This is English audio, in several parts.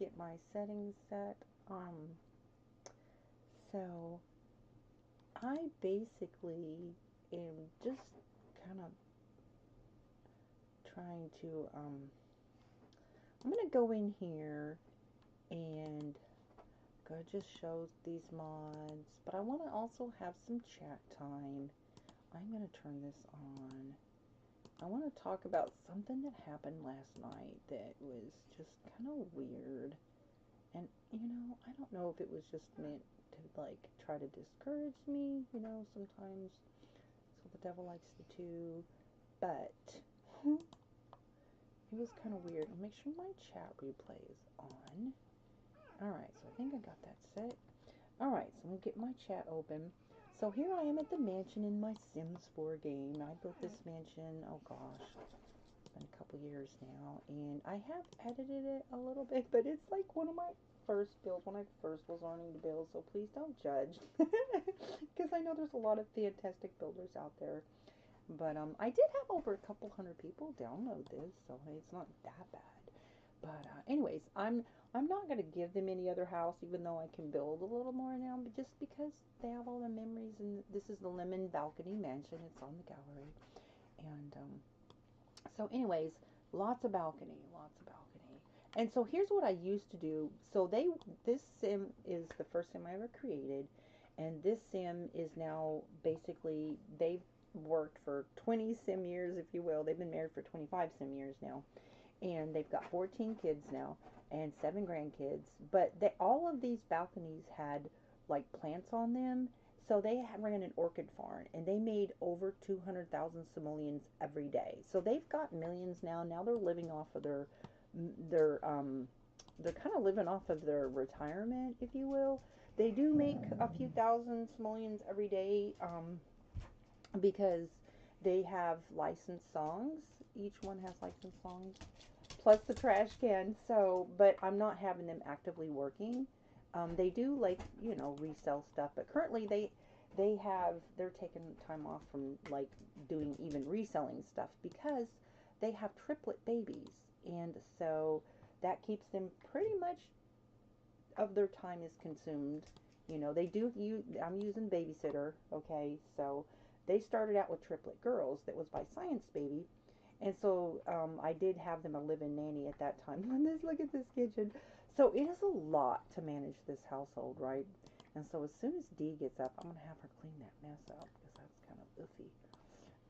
get my settings set. So I basically am just kind of trying to, I'm going to go in here and go just show these mods, but I want to also have some chat time. I'm going to turn this on. I want to talk about something that happened last night that was just kind of weird. And, I don't know if it was just meant to, like, try to discourage me, sometimes. So the devil likes to do. But it was kind of weird. I'll make sure my chat replay is on. Alright, so I think I got that set. Alright, so I'm going to get my chat open. So here I am at the mansion in my Sims 4 game. I built this mansion, oh gosh, it's been a couple years now. And I have edited it a little bit, but it's like one of my first builds when I first was learning to build. So please don't judge. Because I know there's a lot of fantastic builders out there. But I did have over a couple hundred people download this, so it's not that bad. But anyways, I'm not gonna give them any other house, even though I can build a little more now, but just because they have all the memories. And this is the Lemon Balcony Mansion. It's on the gallery, and so anyways, lots of balcony, lots of balcony. And so here's what I used to do. So this sim is the first sim I ever created, and this sim is now basically they've worked for 20 sim years, if you will. They've been married for 25 sim years now, and they've got 14 kids now and 7 grandkids. But all of these balconies had like plants on them. So they ran an orchid farm, and they made over 200,000 simoleons every day. So they've got millions now. Now they're living off of their they're kind of living off of their retirement, if you will. They do make a few thousand simoleons every day, because they have licensed songs. Each one has licensed songs, plus the trash can. So, but I'm not having them actively working. They do, like, resell stuff, but currently they're taking time off from like doing even reselling stuff because they have triplet babies, and so that keeps them pretty much of their time is consumed. They do use, I'm using babysitter, okay? So they started out with triplet girls that was by Science Baby, and so I did have them a live-in nanny at that time. Look at this kitchen. So it is a lot to manage this household, right? And so as soon as Dee gets up, I'm gonna have her clean that mess up because that's kind of iffy.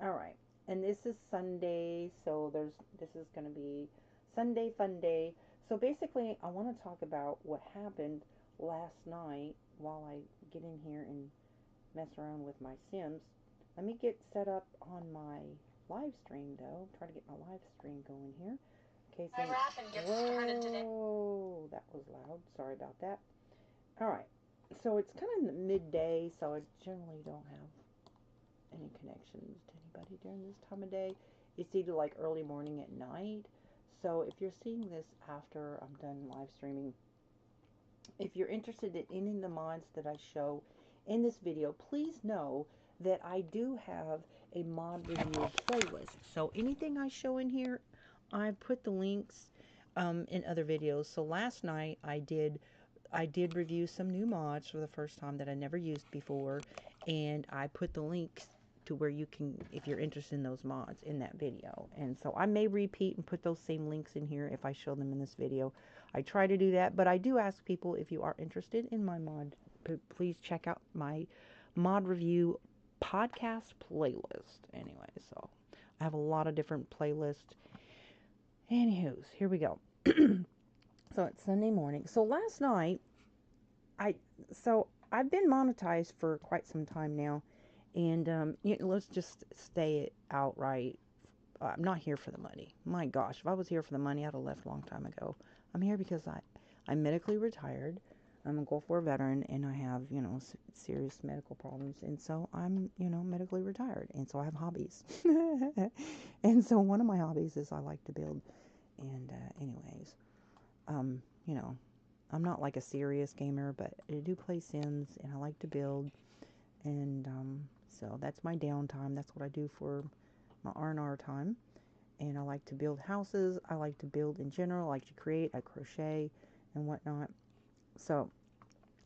All right, and this is Sunday, so this is gonna be Sunday fun day. So basically, I want to talk about what happened last night while I get in here and mess around with my Sims. Let me get set up on my live stream though. Try to get my live stream going here. Okay, so whoa, that was loud. Sorry about that. All right, so it's kind of midday, so I generally don't have any connections to anybody during this time of day. It's either like early morning at night. So if you're seeing this after I'm done live streaming, if you're interested in any of the mods that I show in this video, please know that I do have a mod review playlist. So anything I show in here, I've put the links in other videos. So last night I did review some new mods for the first time that I never used before, and I put the links to where you can, if you're interested in those mods, in that video. And so I may repeat and put those same links in here if I show them in this video. I try to do that, but I do ask people, if you are interested in my mod, please check out my mod review podcast playlist. Anyway, so I have a lot of different playlists. Anywho's, here we go. So it's Sunday morning. So last night, I've been monetized for quite some time now, and let's just stay it outright. I'm not here for the money. My gosh, if I was here for the money, I'd have left a long time ago. I'm here because I'm medically retired. I'm a Gulf War veteran, and I have, serious medical problems, and so I'm, medically retired, and so I have hobbies. And so one of my hobbies is I like to build, and anyways, you know, I'm not like a serious gamer, but I do play Sims, and I like to build, and so that's my downtime. That's what I do for my R&R time, and I like to build houses. I like to build in general. I like to create. I crochet, and whatnot. So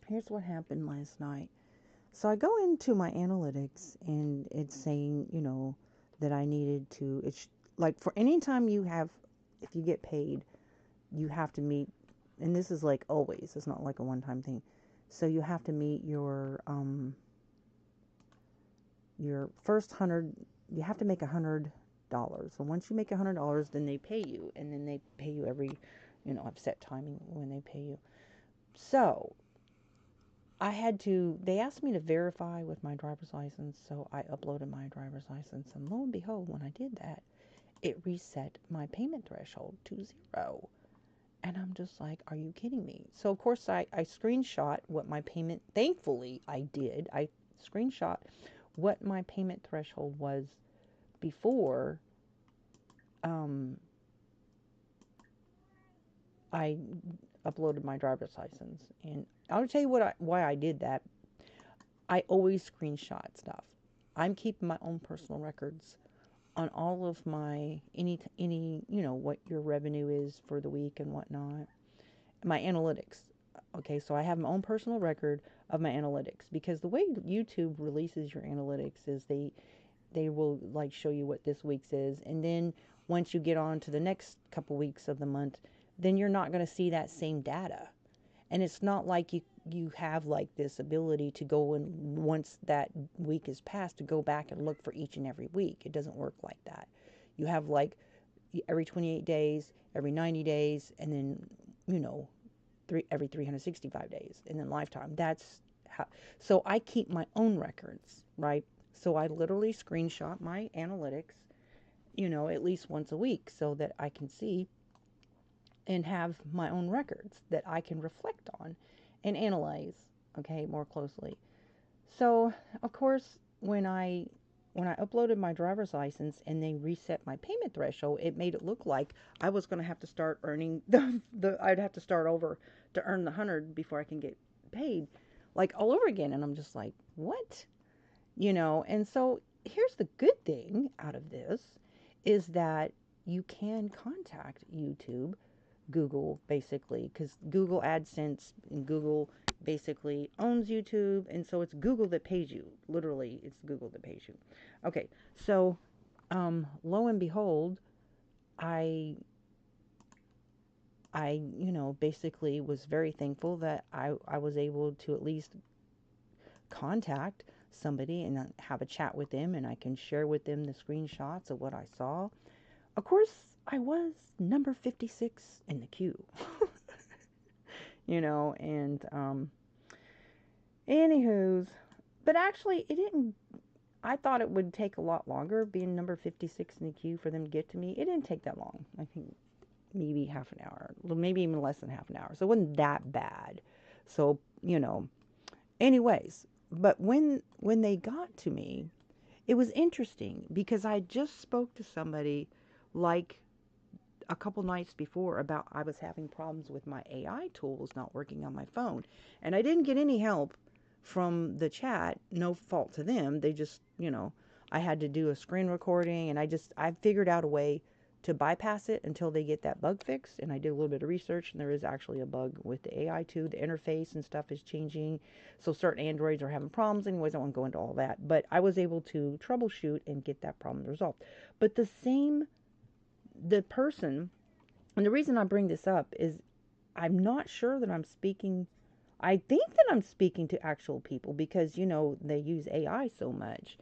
here's what happened last night. So I go into my analytics and it's saying, that I needed to, it's like for any time you have, if you get paid, you have to meet, and this is like always, it's not like a one-time thing. So you have to meet your first 100, you have to make $100. So once you make $100, then they pay you, and then they pay you every, I've set timing when they pay you. So they asked me to verify with my driver's license, so I uploaded my driver's license, and lo and behold, when I did that, it reset my payment threshold to 0. And I'm just like, are you kidding me? So, of course, I screenshot what my payment, thankfully I did. I screenshot what my payment threshold was before I uploaded my driver's license. And I'll tell you why I did that. I always screenshot stuff. I'm keeping my own personal records on all of my, any, what your revenue is for the week and whatnot. My analytics. Okay, so I have my own personal record of my analytics, because the way YouTube releases your analytics is they will like show you what this week's is, and then once you get on to the next couple weeks of the month, then you're not going to see that same data. And it's not like you have like this ability to go, and once that week is passed, to go back and look for each and every week. It doesn't work like that. You have like every 28 days, every 90 days, and then every 365 days, and then lifetime. That's how. So I keep my own records, right? So I literally screenshot my analytics, at least once a week, so that I can see and have my own records that I can reflect on and analyze, okay, more closely. So, of course, when I uploaded my driver's license and they reset my payment threshold, it made it look like I was going to have to start earning I'd have to start over to earn the 100 before I can get paid, like all over again. And I'm just like, what? And so here's the good thing out of this is that you can contact YouTube, Google, basically, because Google AdSense and Google basically owns YouTube, and so it's Google that pays you. Literally, it's Google that pays you. Okay, so lo and behold, I basically was very thankful that I was able to at least contact somebody and have a chat with them, and I can share with them the screenshots of what I saw. Of course, I was number 56 in the queue. And anywho's, but actually it didn't, I thought it would take a lot longer being number 56 in the queue for them to get to me. It didn't take that long. I think maybe half an hour, maybe even less than half an hour. So it wasn't that bad. So, anyways, but when they got to me, it was interesting because I just spoke to somebody like a couple nights before about I was having problems with my AI tools not working on my phone. And I didn't get any help from the chat. No fault to them. They just, I had to do a screen recording, and I figured out a way to bypass it until they get that bug fixed. And I did a little bit of research, and there is actually a bug with the AI too. The interface and stuff is changing. So certain Androids are having problems. Anyways, I won't go into all that. But I was able to troubleshoot and get that problem resolved. But the person, and the reason I bring this up is I'm not sure that I'm speaking, I think that I'm speaking to actual people because, they use AI so much,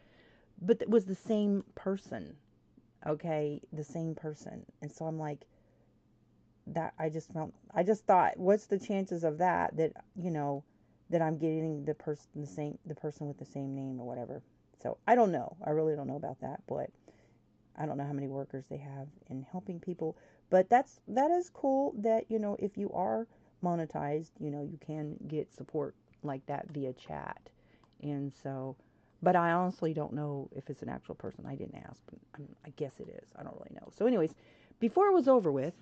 but it was the same person, okay, the same person. And so I'm like, I just thought, what's the chances of that, that I'm getting the person with the same name or whatever. So I don't know. I really don't know about that, but I don't know how many workers they have in helping people, but that is cool that, if you are monetized, you can get support like that via chat. And so, but I honestly don't know if it's an actual person. I didn't ask, but I guess it is. I don't really know. So anyways, before it was over with,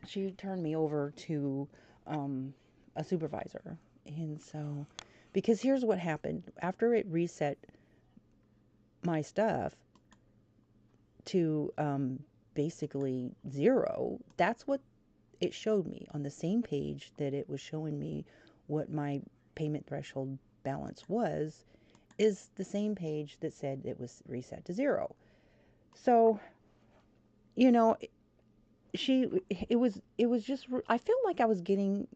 she turned me over to a supervisor. And so, because here's what happened. After it reset my stuff to basically 0, that's what it showed me on the same page that it was showing me what my payment threshold balance was, is the same page that said it was reset to zero. So, you know, she, it was just, I feel like I was getting,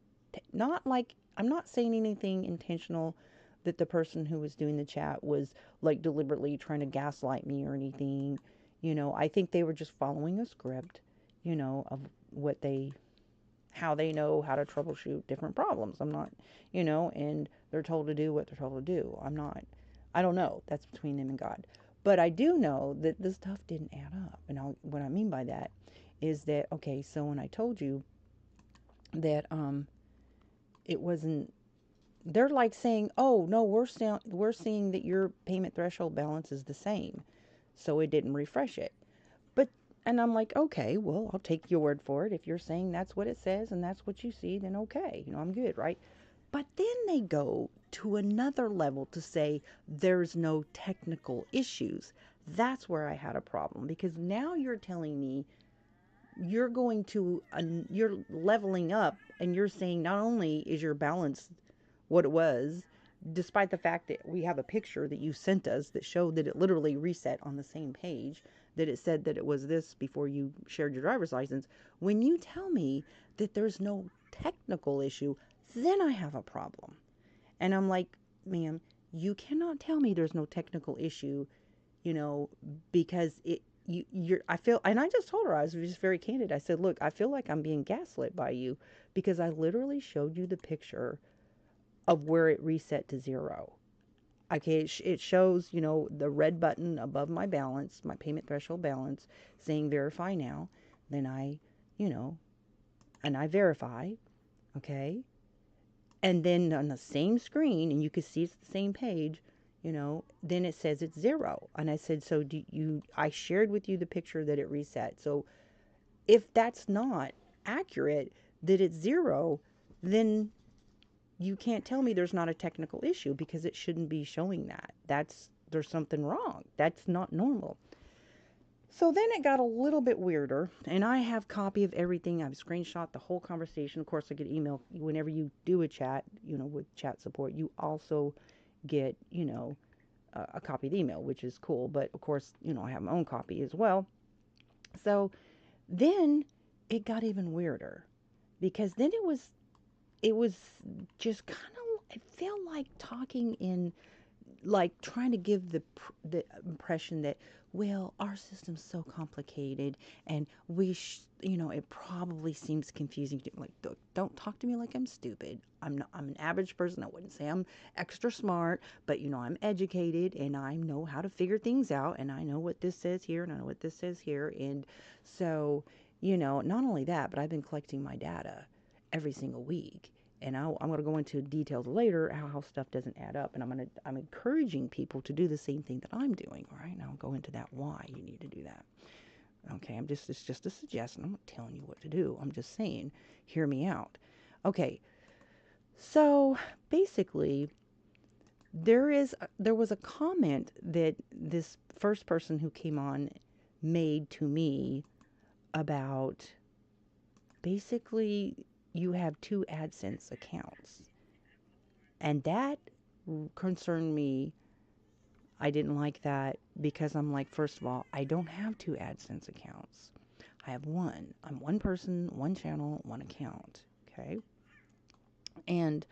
not like, I'm not saying anything intentional that the person who was doing the chat was like deliberately trying to gaslight me or anything. I think they were just following a script, of what they, how they know how to troubleshoot different problems. I'm not, and they're told to do what they're told to do. I don't know. That's between them and God. But I do know that this stuff didn't add up. And what I mean by that is that, okay, so when I told you that it wasn't, they're like saying, oh, no, we're seeing that your payment threshold balance is the same. So it didn't refresh it. But, and I'm like, okay, well, I'll take your word for it. If you're saying that's what it says and that's what you see, then okay, I'm good, right? But then they go to another level to say there's no technical issues. That's where I had a problem, because now you're telling me you're going to, you're leveling up, and you're saying not only is your balance what it was, despite the fact that we have a picture that you sent us that showed that it literally reset on the same page, that it said that it was this before you shared your driver's license. When you tell me that there's no technical issue, then I have a problem. And I'm like, ma'am, you cannot tell me there's no technical issue, you know, because I feel, and I just told her, I was just very candid. I said, look, I feel like I'm being gaslit by you, because I literally showed you the picture of where it reset to zero. Okay, it shows, the red button above my balance, my payment threshold balance, saying verify now. Then you know, and I verify, okay? And then on the same screen, and you can see it's the same page, then it says it's zero. And I said, so I shared with you the picture that it reset. So if that's not accurate, that it's zero, then you can't tell me there's not a technical issue, because it shouldn't be showing that. There's something wrong. That's not normal. So then it got a little bit weirder, and I have copy of everything. I've screenshot the whole conversation. Of course, I get email whenever you do a chat, with chat support. You also get, a copy of the email, which is cool. But of course, I have my own copy as well. So then it got even weirder, because then it was just kind of, I felt like talking in, like trying to give the impression that, well, our system's so complicated, and it probably seems confusing to, like, don't talk to me like I'm stupid. I'm an average person. I wouldn't say I'm extra smart, but I'm educated, and I know how to figure things out, and I know what this says here, and I know what this says here. And so, not only that, but I've been collecting my data every single week. And I'm going to go into details later how stuff doesn't add up. And I'm encouraging people to do the same thing that I'm doing. Right now, I'll go into that, why you need to do that. Okay, it's just a suggestion. I'm not telling you what to do. I'm just saying, hear me out. Okay, so basically, there was a comment that this first person who came on made to me about, basically, you have two AdSense accounts. And that concerned me. I didn't like that, because I'm like, first of all, I don't have two AdSense accounts. I have one. I'm one person, one channel, one account. Okay. And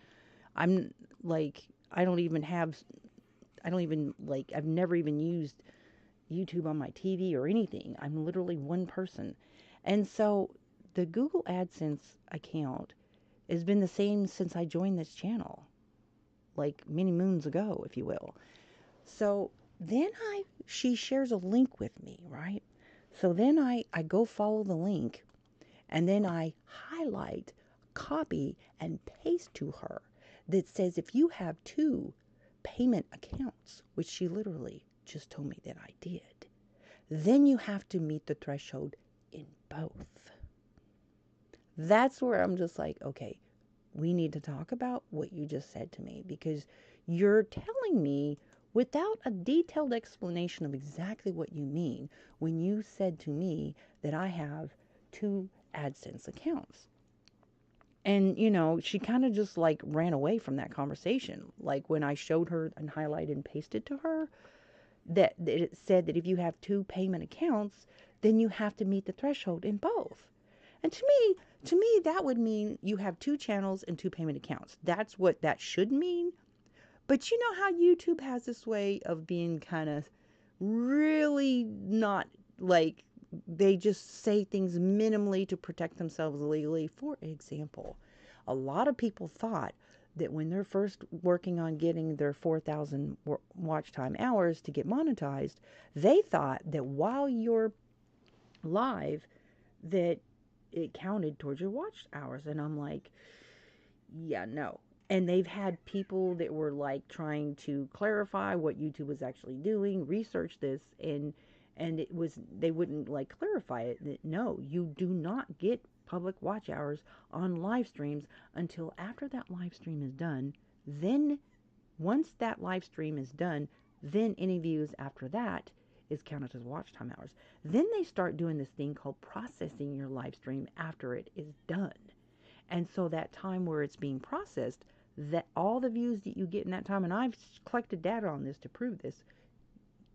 I'm like, I don't even, like, I've never even used YouTube on my TV or anything. I'm literally one person. And so the Google AdSense account has been the same since I joined this channel, like many moons ago, if you will. So then she shares a link with me, right? So then I go follow the link, and then I highlight, copy, and paste to her that says, if you have two payment accounts, which she literally just told me that I did, then you have to meet the threshold in both. That's where I'm just like, okay, we need to talk about what you just said to me, because you're telling me without a detailed explanation of exactly what you mean when you said to me that I have two AdSense accounts. And, she kind of just like ran away from that conversation. Like when I showed her and highlighted and pasted to her that it said that if you have two payment accounts, then you have to meet the threshold in both. And to me, that would mean you have two channels and two payment accounts. That's what that should mean. But you know how YouTube has this way of being kind of really not like they just say things minimally to protect themselves legally. For example, a lot of people thought that when they're first working on getting their 4,000 watch time hours to get monetized, they thought that while you're live, that it counted towards your watch hours. And I'm like, yeah, no. And they've had people that were like trying to clarify what YouTube was actually doing, research this, and it was they wouldn't like clarify it. That no, you do not get public watch hours on live streams until after that live stream is done. Then once that live stream is done, then any views after that is counted as watch time hours. Then they start doing this thing called processing your live stream after it is done. And so that time where it's being processed, that all the views that you get in that time, and I've collected data on this to prove this,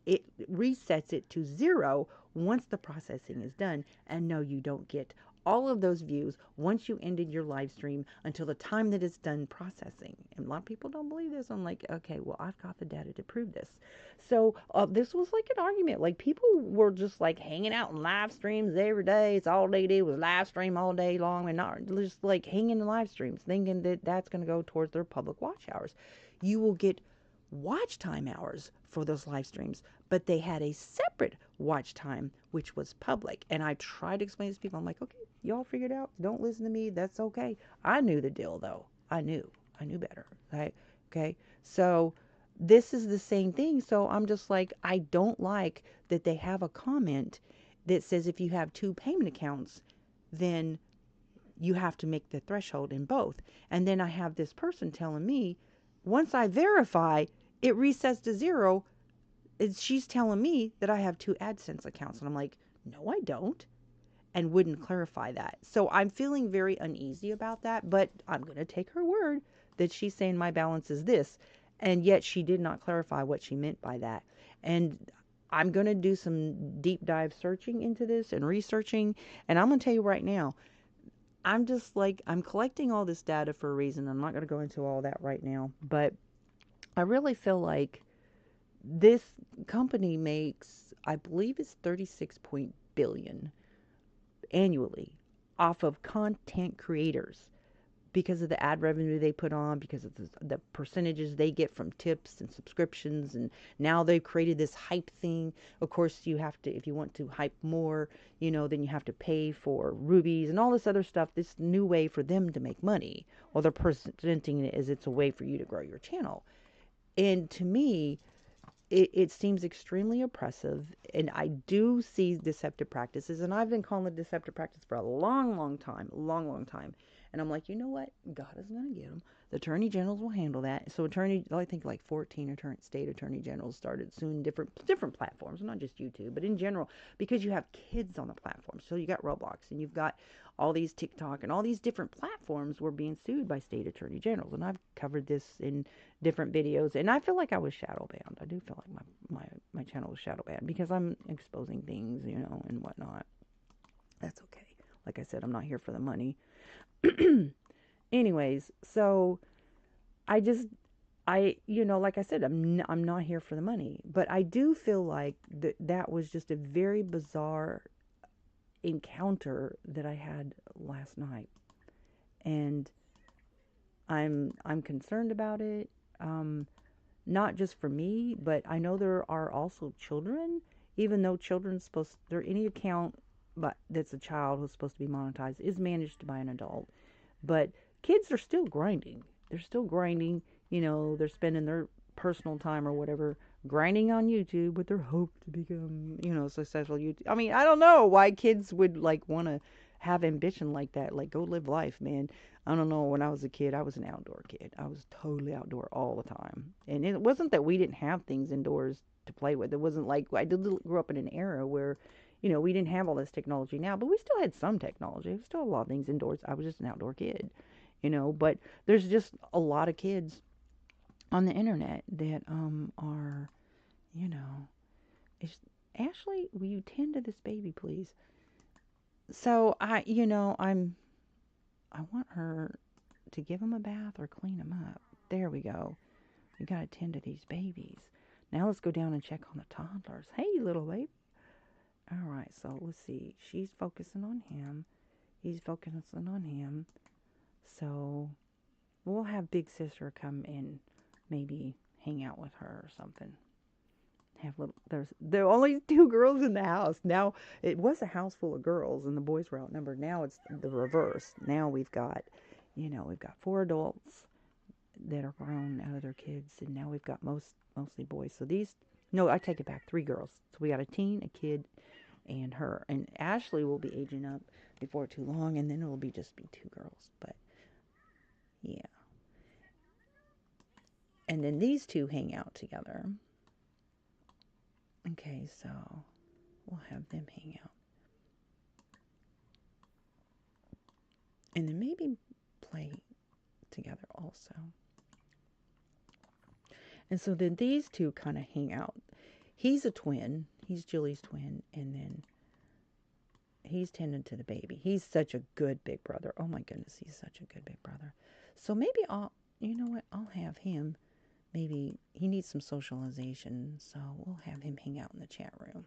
it resets it to 0 once the processing is done. And no, you don't get all of those views once you ended your live stream until the time that it's done processing. And a lot of people don't believe this. I'm like, okay, well, I've got the data to prove this. So this was like an argument. Like people were just like hanging out in live streams every day. It's all they did was live stream all day long, and not just like hanging in live streams, thinking that that's going to go towards their public watch hours. You will get watch time hours for those live streams, but they had a separate watch time which was public. And I tried to explain this to people. I'm like, okay, y'all figured out, don't listen to me, that's okay. I knew the deal though. I knew better. Okay, so this is the same thing. So I'm just like, I don't like that they have a comment that says if you have two payment accounts, then you have to make the threshold in both. And then I have this person telling me, once I verify, it resets to 0. She's telling me that I have two AdSense accounts. And I'm like, no, I don't. And wouldn't clarify that. So I'm feeling very uneasy about that. But I'm going to take her word that she's saying my balance is this. And yet she did not clarify what she meant by that. And I'm going to do some deep dive searching into this and researching. And I'm going to tell you right now, I'm just like, I'm collecting all this data for a reason. I'm not going to go into all that right now. But I really feel like this company makes, I believe it's 36 billion annually off of content creators because of the ad revenue they put on, because of the percentages they get from tips and subscriptions. And now they've created this hype thing. Of course, you have to, if you want to hype more, then you have to pay for rubies and all this other stuff, this new way for them to make money. Well, they're presenting it as it's a way for you to grow your channel. And to me, it seems extremely oppressive, and I do see deceptive practices, and I've been calling it deceptive practice for a long, long time, and I'm like, you know what? God is going to get them. The attorney generals will handle that. So I think like 14 state attorney generals started soon, different platforms, not just YouTube, but in general, because you have kids on the platform. So you got Roblox, and you've got all these TikTok, and all these different platforms were being sued by state attorney generals, and I've covered this in different videos, and I feel like I was shadow banned. I do feel like my channel was shadow banned because I'm exposing things, and whatnot. That's okay. Like I said, I'm not here for the money. Anyways, so like I said, I'm not here for the money, but I do feel like that was just a very bizarre encounter that I had last night, and I'm concerned about it. Not just for me, but I know there are also children, even though any account but that's a child who's supposed to be monetized is managed by an adult. But kids are still grinding. They're still grinding. They're spending their personal time or whatever grinding on YouTube with their hope to become, successful YouTube. I mean, I don't know why kids would like want to have ambition like that. Like, go live life, man. I don't know. When I was a kid, I was an outdoor kid. I was totally outdoor all the time. And it wasn't that we didn't have things indoors to play with. It wasn't like, I grew up in an era where, we didn't have all this technology now, but we still had some technology. We still had a lot of things indoors. I was just an outdoor kid. But there's just a lot of kids on the internet that are, you know, it's, Ashley, will you tend to this baby, please? So I want her to give him a bath or clean him up. There we go. We got to tend to these babies. Now let's go down and check on the toddlers. Hey, little baby. All right, so let's see. She's focusing on him. He's focusing on him. So we'll have Big Sister come and maybe hang out with her or something. There are only 2 girls in the house. Now, it was a house full of girls and the boys were outnumbered. Now it's the reverse. Now we've got 4 adults that are grown out of their kids, and now we've got mostly boys. So no, I take it back, 3 girls. So we got a teen, a kid, and her. And Ashley will be aging up before too long, and then it'll just be 2 girls. But yeah. And then these 2 hang out together. Okay, so we'll have them hang out. And then maybe play together also. And so then these 2 kind of hang out. He's a twin. He's Julie's twin. And then he's tending to the baby. He's such a good big brother. Oh my goodness, he's such a good big brother. So maybe I'll have him. Maybe he needs some socialization. So we'll have him hang out in the chat room.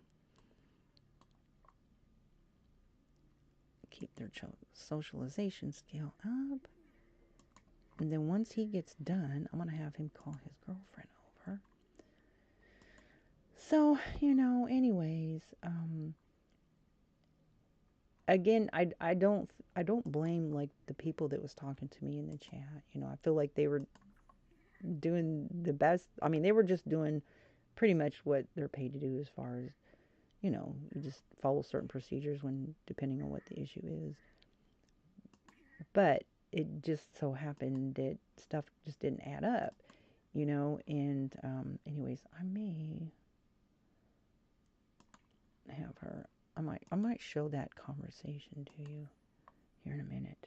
Keep their socialization skill up. And then once he gets done, I'm going to have him call his girlfriend over. So, anyways, again, I don't blame like the people that was talking to me in the chat. I feel like they were doing the best. I mean, they were just doing pretty much what they're paid to do as far as, you just follow certain procedures depending on what the issue is. But it just so happened that stuff just didn't add up, and anyways, I may have her, I might show that conversation to you here in a minute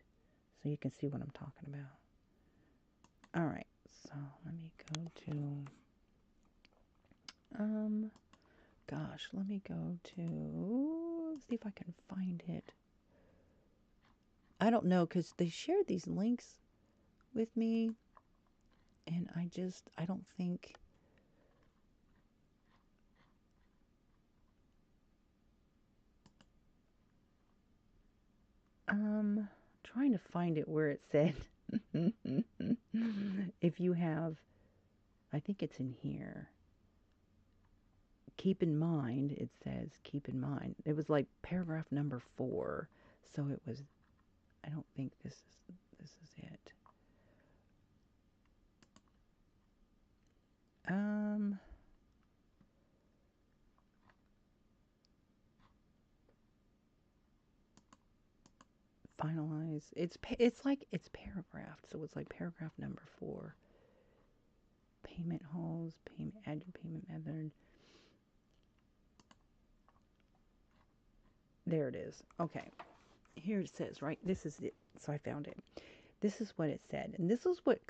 so you can see what I'm talking about. All right, so let me go to let me go to see if I can find it. I don't know, because they shared these links with me, and I don't think, trying to find it where it said, if you have, I think it's in here. Keep in mind, it says, keep in mind. It was like paragraph number 4, so it was, I don't think this is it. Finalize. It's paragraphed, so it's like paragraph number 4. Payment halls, add your payment method. There it is. Okay. Here it says, right? This is it. So I found it. This is what it said. And this is what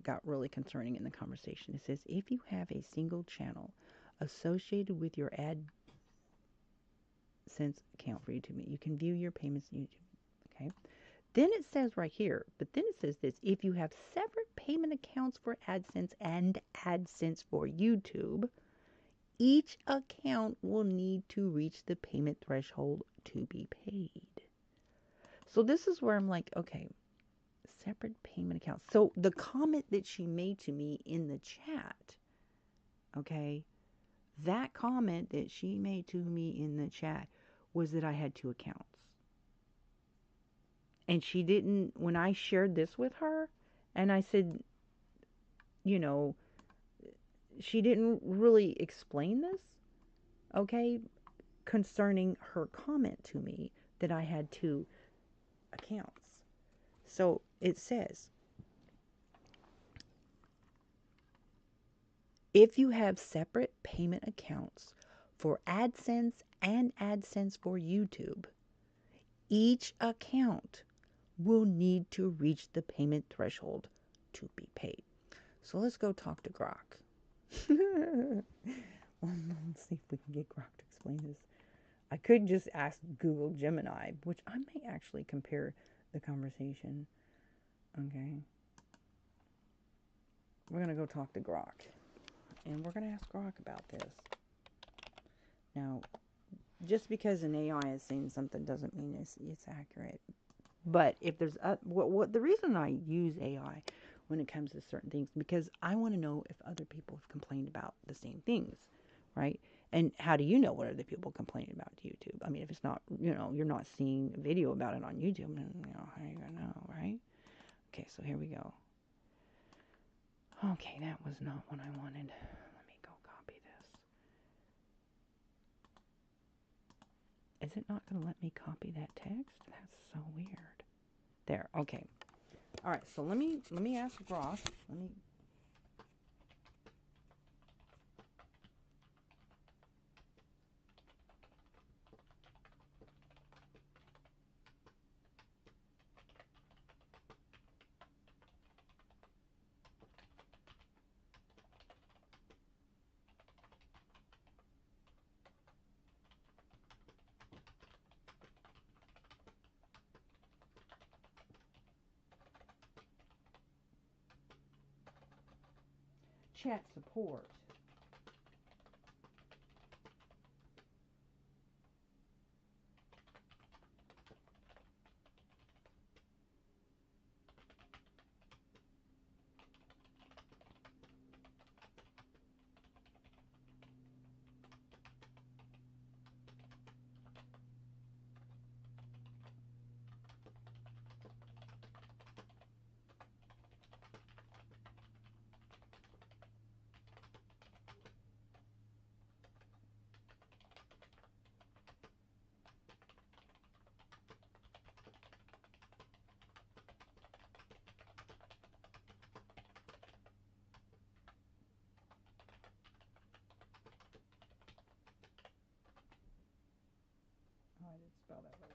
got really concerning in the conversation. It says, if you have a single channel associated with your AdSense account for YouTube, you can view your payments in YouTube. Okay. Then it says right here, but then it says this, if you have separate payment accounts for AdSense and AdSense for YouTube, each account will need to reach the payment threshold to be paid. So this is where I'm like, okay, separate payment accounts. So the comment that she made to me in the chat, okay, that comment that she made to me in the chat was that I had 2 accounts. And she didn't, when I shared this with her, and I said, she didn't really explain this, okay, concerning her comment to me that I had 2 accounts. So it says, if you have separate payment accounts for AdSense and AdSense for YouTube, each account will need to reach the payment threshold to be paid. So let's go talk to Grok. Let's see if we can get Grok to explain this. I could just ask Google Gemini, which I may actually compare the conversation. Okay. We're going to go talk to Grok. And we're going to ask Grok about this. Now, just because an AI is saying something doesn't mean it's accurate. But if there's the reason I use AI when it comes to certain things, because I want to know if other people have complained about the same things, right? And how do you know what other people complain about YouTube? I mean, if it's not, you're not seeing a video about it on YouTube, then, how are you going to know, right? Okay, so here we go. Okay, that was not what I wanted. Let me go copy this. Is it not going to let me copy that text? That's so weird. There, okay. All right, so let me ask Grok. Chat support. Oh, I didn't spell that right.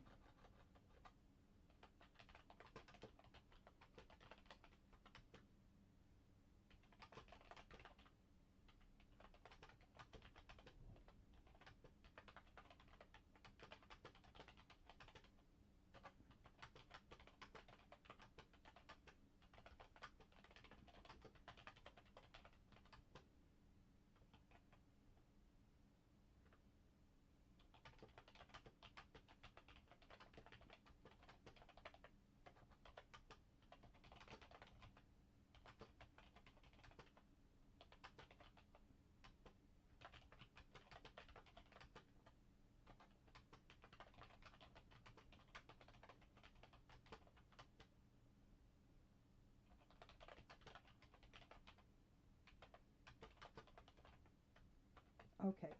Okay,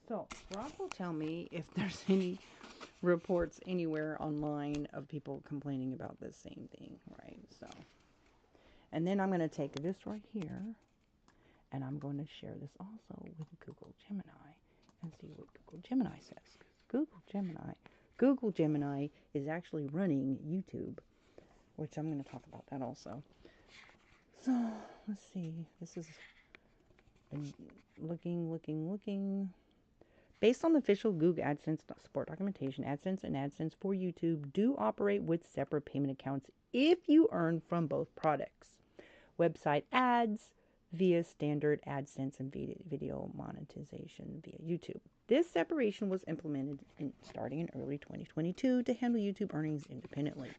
so Grok will tell me if there's any reports anywhere online of people complaining about the same thing, right? So, and then I'm going to take this right here, and I'm going to share this also with Google Gemini and see what Google Gemini says. Google Gemini is actually running YouTube, which I'm going to talk about that also. So, let's see. This is looking. Based on the official Google AdSense support documentation, AdSense and AdSense for YouTube do operate with separate payment accounts if you earn from both products. Website ads via standard AdSense and video monetization via YouTube. This separation was implemented starting in early 2022 to handle YouTube earnings independently.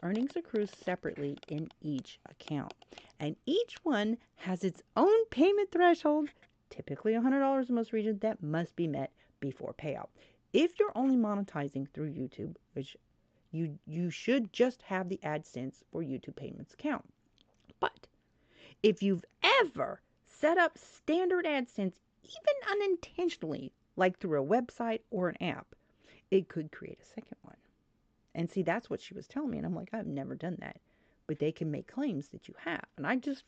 Earnings accrue separately in each account, and each one has its own payment threshold, typically $100 in most regions, that must be met before payout. If you're only monetizing through YouTube, which you should just have the AdSense for YouTube payments account. But if you've ever set up standard AdSense, even unintentionally, like through a website or an app, it could create a second one. And see, that's what she was telling me. And I'm like, I've never done that. But they can make claims that you have. And I just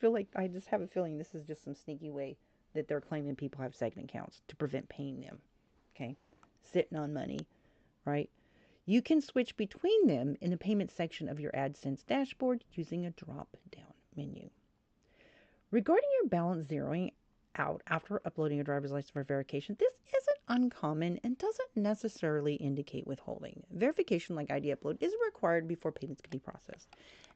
have a feeling this is just some sneaky way that they're claiming people have second accounts to prevent paying them. Okay? Sitting on money, right? You can switch between them in the payment section of your AdSense dashboard using a drop-down menu. Regarding your balance zeroing out after uploading a driver's license for verification, this isn't uncommon and doesn't necessarily indicate withholding. Verification like ID upload is required before payments can be processed.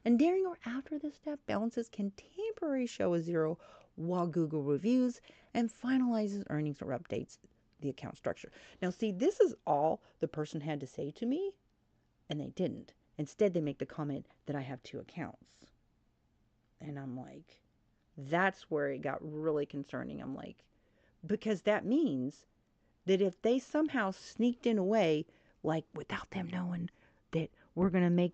And during or after this step, balances can temporarily show a zero while Google reviews and finalizes earnings or updates the account structure. Now, see, this is all the person had to say to me, and they didn't. Instead, they make the comment that I have 2 accounts. And I'm like, that's where it got really concerning. I'm like, because that means that if they somehow sneaked in a way, like without them knowing that we're going to make,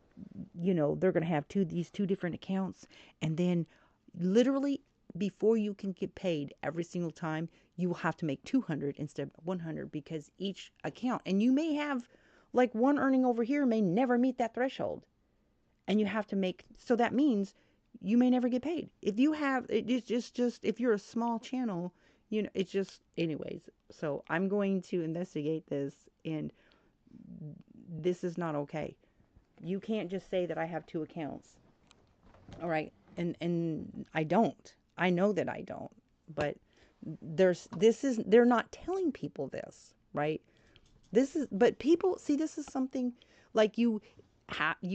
they're going to have these two different accounts, and then literally before you can get paid every single time, you will have to make 200 instead of 100 because each account, and you may have like one earning over here may never meet that threshold, and you have to make, so that means you may never get paid. If you have, it's just if you're a small channel, it's just, anyways. So I'm going to investigate this, and this is not okay. You can't just say that I have 2 accounts. All right. And I don't. I know that I don't. But they're not telling people this, right? But people see, this is something like you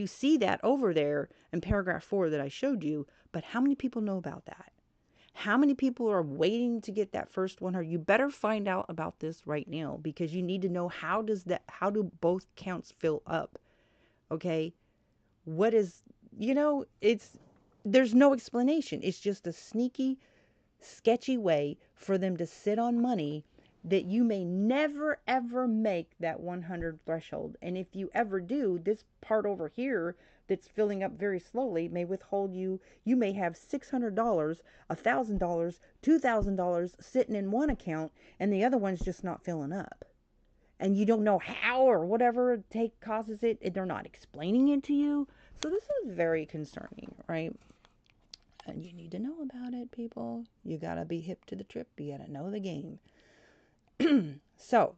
see that over there in paragraph 4 that I showed you, but how many people know about that? How many people are waiting to get that first 100? You better find out about this right now, because you need to know how do both counts fill up? Okay? What is, there's no explanation. It's just a sneaky, sketchy way for them to sit on money that you may never ever make that 100 threshold. And if you ever do, this part over here that's filling up very slowly may withhold you. You may have $600, $1,000, $2,000 sitting in one account, and the other one's just not filling up. And you don't know how or whatever causes it, and they're not explaining it to you. So this is very concerning, right? And you need to know about it, people. You gotta be hip to the trip. You gotta know the game. So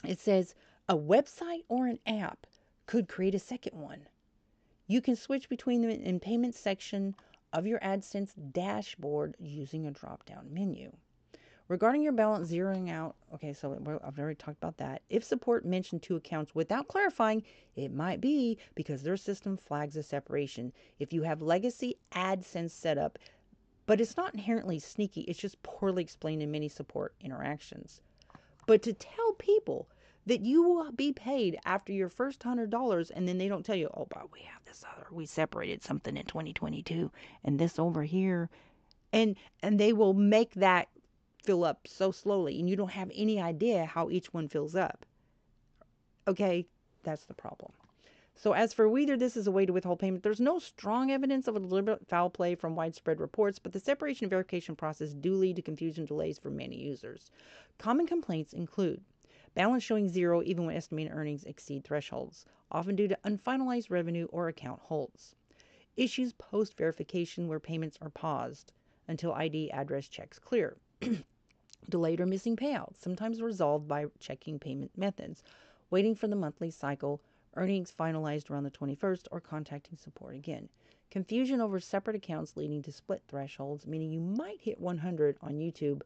it says a website or an app could create a second one. You can switch between them in payment section of your AdSense dashboard using a drop-down menu. Regarding your balance zeroing out, okay, so I've already talked about that. If support mentioned 2 accounts without clarifying, it might be because their system flags a separation. If you have legacy AdSense set up, but it's not inherently sneaky, it's just poorly explained in many support interactions. But to tell people that you will be paid after your first $100, and then they don't tell you, oh, but we have this other, we separated something in 2022, and this over here, and they will make that fill up so slowly, and you don't have any idea how each one fills up. Okay, that's the problem. So as for whether this is a way to withhold payment, there's no strong evidence of a deliberate foul play from widespread reports, but the separation and verification process do lead to confusion and delays for many users. Common complaints include balance showing zero even when estimated earnings exceed thresholds, often due to unfinalized revenue or account holds. Issues post-verification where payments are paused until ID address checks clear. Delayed or missing payouts, sometimes resolved by checking payment methods, waiting for the monthly cycle, earnings finalized around the 21st, or contacting support again. Confusion over separate accounts leading to split thresholds, meaning you might hit 100 on YouTube,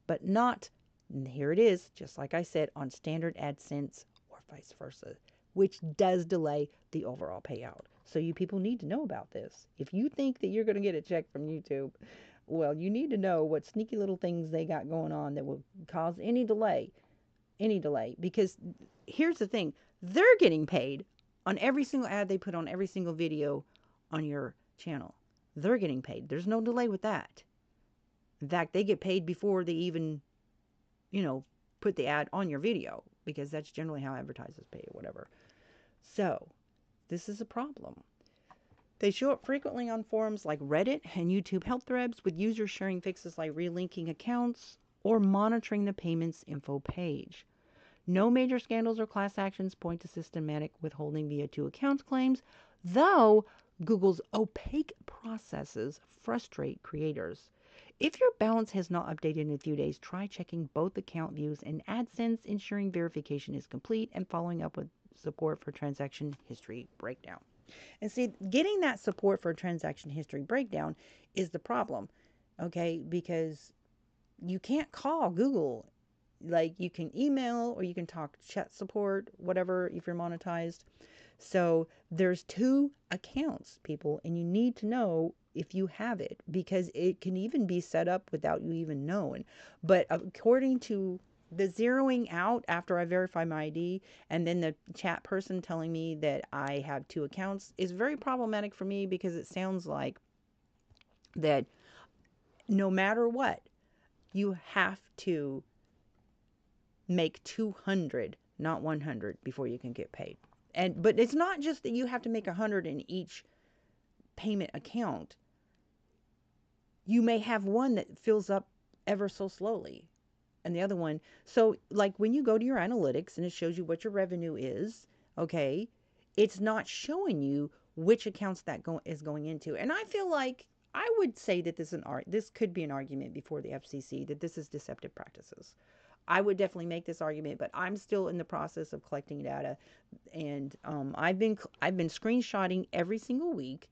but not, and here it is, just like I said, on standard AdSense or vice versa, which does delay the overall payout. So you people need to know about this. If you think that you're going to get a check from YouTube, well, you need to know what sneaky little things they got going on that will cause any delay, because here's the thing. They're getting paid on every single ad they put on every single video on your channel. They're getting paid. There's no delay with that. In fact, they get paid before they even, put the ad on your video, because that's generally how advertisers pay or whatever. So this is a problem. They show up frequently on forums like Reddit and YouTube help threads, with users sharing fixes like relinking accounts or monitoring the payments info page. No major scandals or class actions point to systematic withholding via 2 accounts claims, though Google's opaque processes frustrate creators. If your balance has not updated in a few days, try checking both account views and AdSense, ensuring verification is complete, and following up with support for transaction history breakdown. And see, getting that support for transaction history breakdown is the problem, okay? Because you can't call Google. Like, you can email or you can talk chat support, whatever, if you're monetized. So there's two accounts, people, and you need to know if you have it, because it can even be set up without you even knowing. But according to the zeroing out after I verify my ID, and then the chat person telling me that I have two accounts, is very problematic for me, because it sounds like that no matter what, you have to make 200, not 100, before you can get paid. But it's not just that you have to make 100 in each payment account. You may have one that fills up ever so slowly, and the other one. So, like, when you go to your analytics and it shows you what your revenue is, okay, it's not showing you which accounts that is going into. And I feel like I would say that this could be an argument before the FCC that this is deceptive practices. I would definitely make this argument, but I'm still in the process of collecting data, and I've been screenshotting every single week,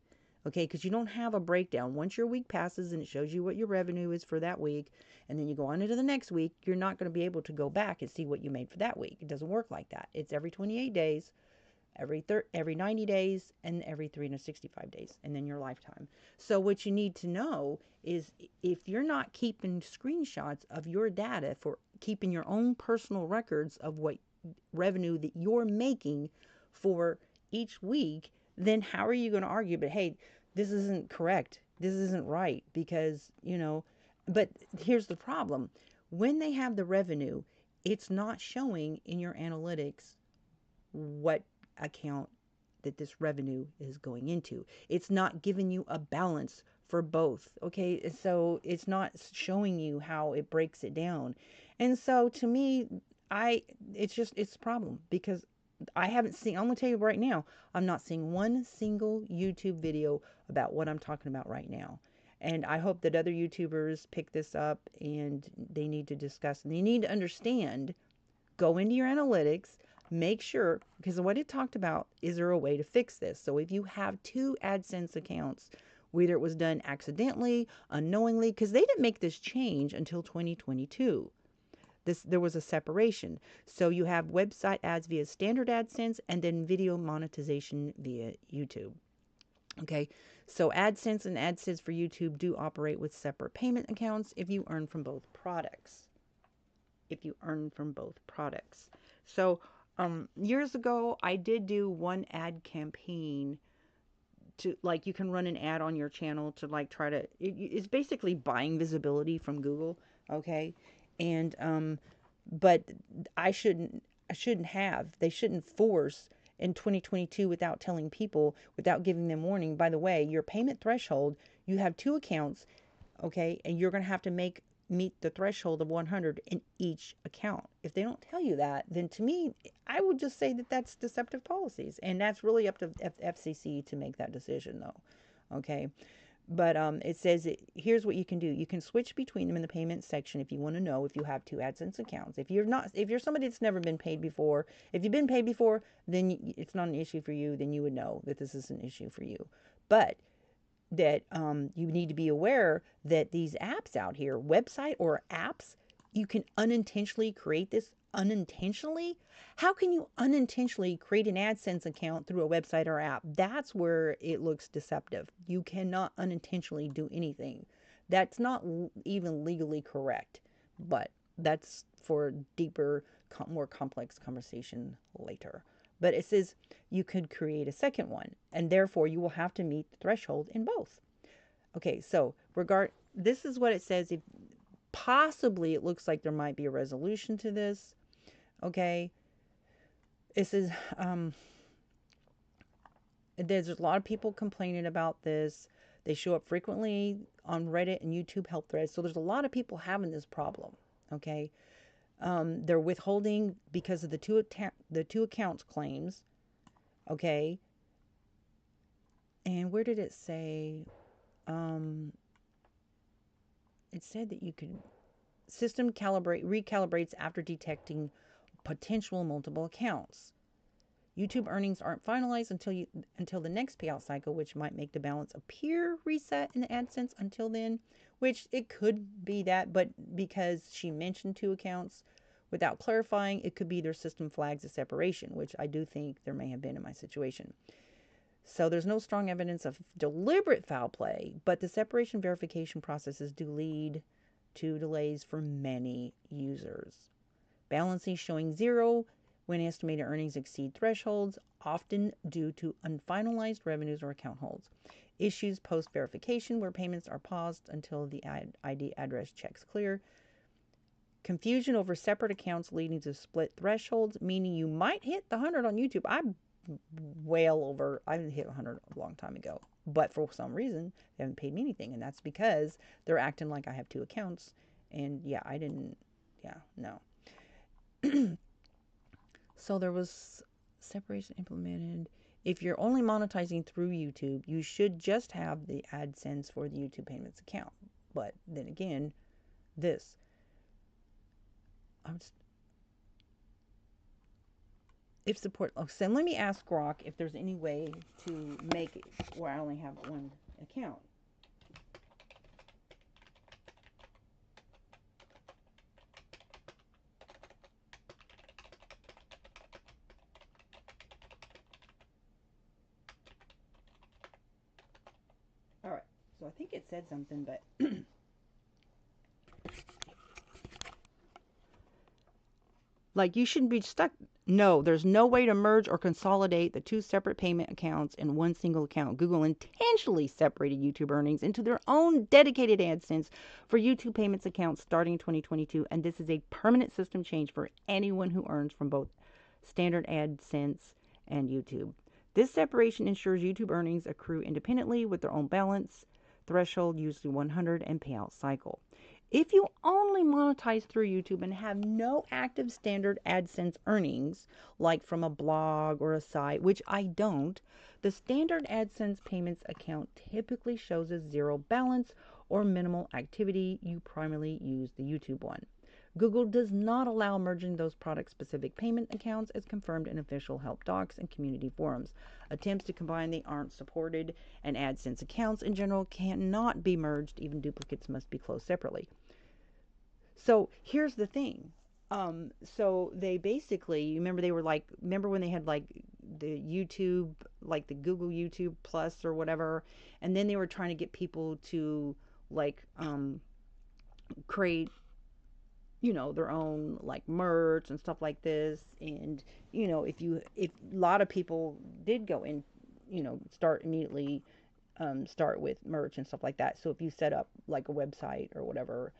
okay? Because you don't have a breakdown. Once your week passes and it shows you what your revenue is for that week, and then you go on into the next week, you're not going to be able to go back and see what you made for that week. It doesn't work like that. It's every 28 days, every 90 days, and every 365 days, and then your lifetime. So what you need to know is, if you're not keeping screenshots of your data for keeping your own personal records of what revenue that you're making for each week, then how are you going to argue, but hey, this isn't correct, this isn't right, because, but here's the problem. When they have the revenue, it's not showing in your analytics what account that this revenue is going into. It's not giving you a balance for both. Okay. So it's not showing you how it breaks it down. And so to me, it's a problem, because I'm going to tell you right now, I'm not seeing one single YouTube video about what I'm talking about right now. And I hope that other YouTubers pick this up, and they need to discuss, and they need to understand, go into your analytics, make sure, because what it talked about, is there a way to fix this? So if you have two AdSense accounts, whether it was done accidentally, unknowingly, because they didn't make this change until 2022. There was a separation. So you have website ads via standard AdSense, and then video monetization via YouTube. Okay, so AdSense and AdSense for YouTube do operate with separate payment accounts if you earn from both products. So years ago, I did do one ad campaign to, like, you can run an ad on your channel to, like, it's basically buying visibility from Google. Okay. And but they shouldn't force in 2022, without telling people, without giving them warning, by the way, your payment threshold, you have two accounts, okay, and you're going to have to meet the threshold of 100 in each account. If they don't tell you that, then to me, I would just say that that's deceptive policies, and that's really up to FCC to make that decision, though. Okay. But it says, here's what you can do. You can switch between them in the payment section if you want to know if you have two AdSense accounts. If you're somebody that's never been paid before, if you've been paid before, then it's not an issue for you. Then you would know that this is an issue for you. But that you need to be aware that these apps out here, website or apps, you can unintentionally create this unintentionally. How can you unintentionally create an AdSense account through a website or app? That's where it looks deceptive. You cannot unintentionally do anything. That's not even legally correct, but that's for deeper, more complex conversation later. But it says you could create a second one, and therefore you will have to meet the threshold in both. Okay, so this is what it says. If possibly it looks like there might be a resolution to this. Okay, it says there's a lot of people complaining about this. They show up frequently on Reddit and YouTube help threads. So there's a lot of people having this problem. Okay, they're withholding because of the two accounts claims. Okay, and where did it say? It said that you could system recalibrates after detecting potential multiple accounts. YouTube earnings aren't finalized until the next payout cycle, which might make the balance appear reset in the AdSense until then, which it could be that, but because she mentioned 2 accounts without clarifying, it could be their system flags a separation, which I do think there may have been in my situation. So there's no strong evidence of deliberate foul play, but the separation verification processes do lead to delays for many users. Balancing showing 0 when estimated earnings exceed thresholds, often due to unfinalized revenues or account holds. Issues post-verification where payments are paused until the ID address checks clear. Confusion over separate accounts leading to split thresholds, meaning you might hit the 100 on YouTube. I'm well over, I hit 100 a long time ago, but for some reason they haven't paid me anything, and that's because they're acting like I have 2 accounts, and yeah, I didn't, yeah, no. So there was separation implemented. If you're only monetizing through YouTube, you should just have the AdSense for the YouTube payments account. But then again, this, if support, so let me ask Grok if there's any way to make it where I only have 1 account. All right, so I think it said something, but like you shouldn't be stuck. No, there's no way to merge or consolidate the 2 separate payment accounts in 1 single account. Google intentionally separated YouTube earnings into their own dedicated AdSense for YouTube payments accounts starting in 2022, and this is a permanent system change for anyone who earns from both standard AdSense and YouTube. This separation ensures YouTube earnings accrue independently with their own balance, threshold, usually 100, and payout cycle. If you only monetize through YouTube and have no active standard AdSense earnings, like from a blog or a site, which I don't, the standard AdSense payments account typically shows a 0 balance or minimal activity. You primarily use the YouTube one. Google does not allow merging those product-specific payment accounts as confirmed in official help docs and community forums. Attempts to combine they aren't supported, and AdSense accounts in general cannot be merged. Even duplicates must be closed separately. So here's the thing. So they basically, you remember they were like, remember when they had like the YouTube, like the Google YouTube Plus or whatever, and then they were trying to get people to like create, you know, their own like merch and stuff like this. And you know, if a lot of people did go in, you know, start immediately start with merch and stuff like that. So if you set up like a website or whatever,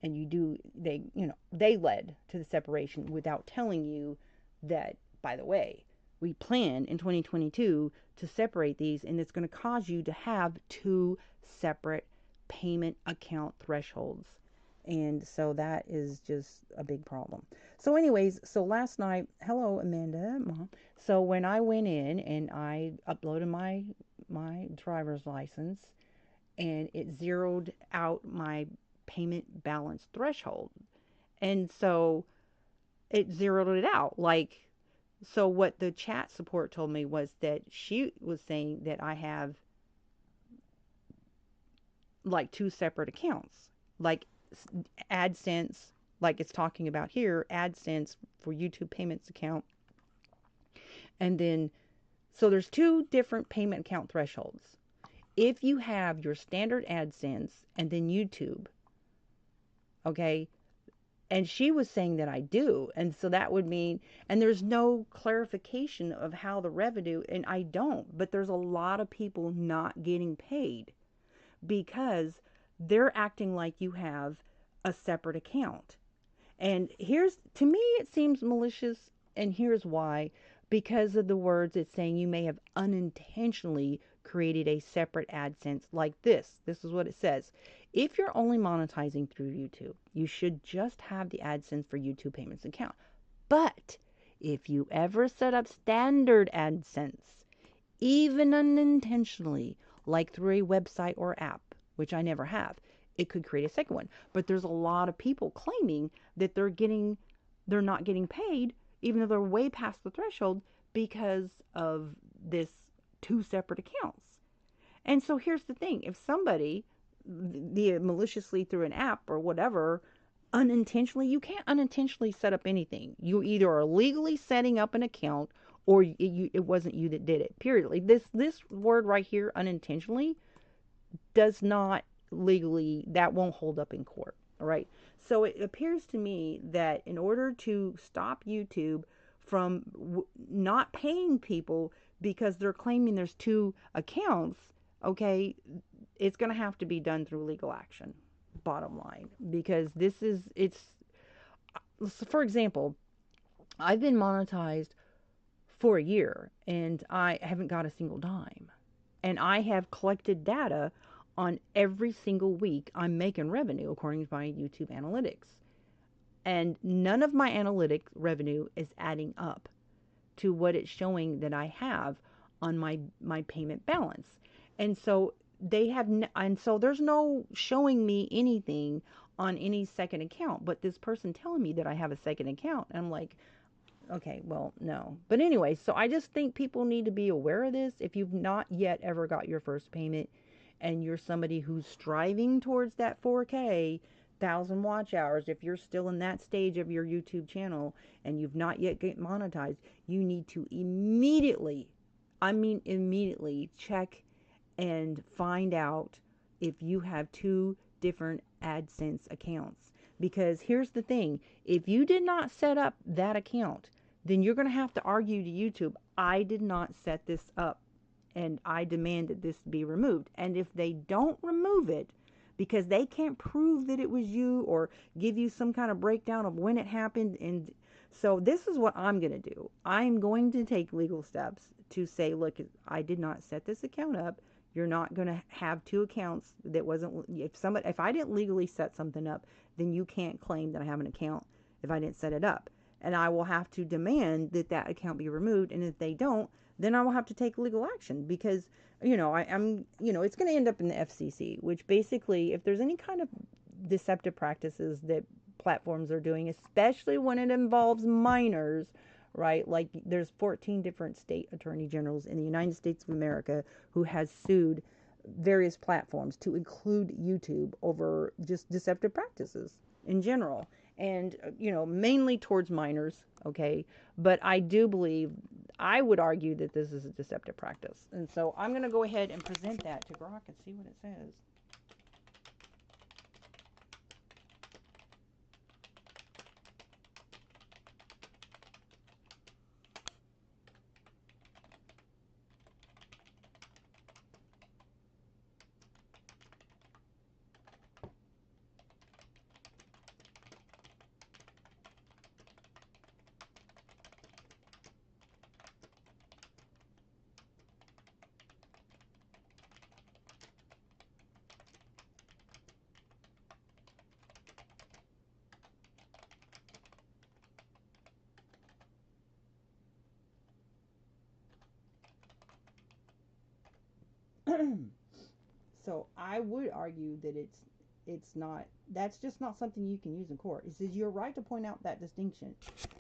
and you do, they, you know, they led to the separation without telling you that, by the way, we plan in 2022 to separate these, and it's going to cause you to have 2 separate payment account thresholds. And so that is just a big problem. So anyways, so last night, hello Amanda, Mom. So when I went in and I uploaded my driver's license, and it zeroed out my payment balance threshold. And so it zeroed it out. Like, so what the chat support told me was that she was saying that I have like 2 separate accounts, like AdSense, like it's talking about here, AdSense for YouTube payments account. And then, so there's 2 different payment account thresholds. If you have your standard AdSense and then YouTube, okay, and she was saying that I do, and so that would mean, and there's no clarification of how the revenue, and I don't, but there's a lot of people not getting paid because they're acting like you have a separate account. And here's, to me, it seems malicious, and here's why. Because of the words it's saying you may have unintentionally created a separate AdSense like this. This is what it says. If you're only monetizing through YouTube, you should just have the AdSense for YouTube payments account. But if you ever set up standard AdSense, even unintentionally, like through a website or app, which I never have, it could create a second one. But there's a lot of people claiming that they're not getting paid even though they're way past the threshold because of this two separate accounts. And so here's the thing. If somebody, maliciously through an app or whatever, unintentionally, you can't unintentionally set up anything. You either are legally setting up an account or it wasn't you that did it, period. Like this word right here, unintentionally, does not legally, that won't hold up in court. All right. So it appears to me that in order to stop YouTube from not paying people because they're claiming there's two accounts, okay, it's going to have to be done through legal action, bottom line, because for example, I've been monetized for a year and I haven't got a single dime. And I have collected data on every single week I'm making revenue according to my YouTube analytics. And none of my analytic revenue is adding up to what it's showing that I have on my payment balance. And so there's no showing me anything on any second account, but this person telling me that I have a second account, and I'm like, okay, well, no. But anyway, so I just think people need to be aware of this. If you've not yet ever got your first payment and you're somebody who's striving towards that 4K, 1,000 watch hours, if you're still in that stage of your YouTube channel and you've not yet get monetized, you need to immediately check and find out if you have two different AdSense accounts. Because here's the thing, if you did not set up that account, then you're going to have to argue to YouTube, I did not set this up and I demand that this be removed. And if they don't remove it, because they can't prove that it was you or give you some kind of breakdown of when it happened, and so this is what I'm going to do. I'm going to take legal steps to say, look, I did not set this account up. You're not going to have two accounts that wasn't, if I didn't legally set something up, then you can't claim that I have an account if I didn't set it up. And I will have to demand that that account be removed. And if they don't, then I will have to take legal action because, I'm it's going to end up in the FCC, which basically, if there's any kind of deceptive practices that platforms are doing, especially when it involves minors, right? Like there's 14 different state attorney generals in the United States of America who has sued various platforms, to include YouTube, over just deceptive practices in general. And, mainly towards minors, okay? But I would argue that this is a deceptive practice. And so I'm going to go ahead and present that to Grok and see what it says. So I would argue that that's just not something you can use in court. It says you're right to point out that distinction.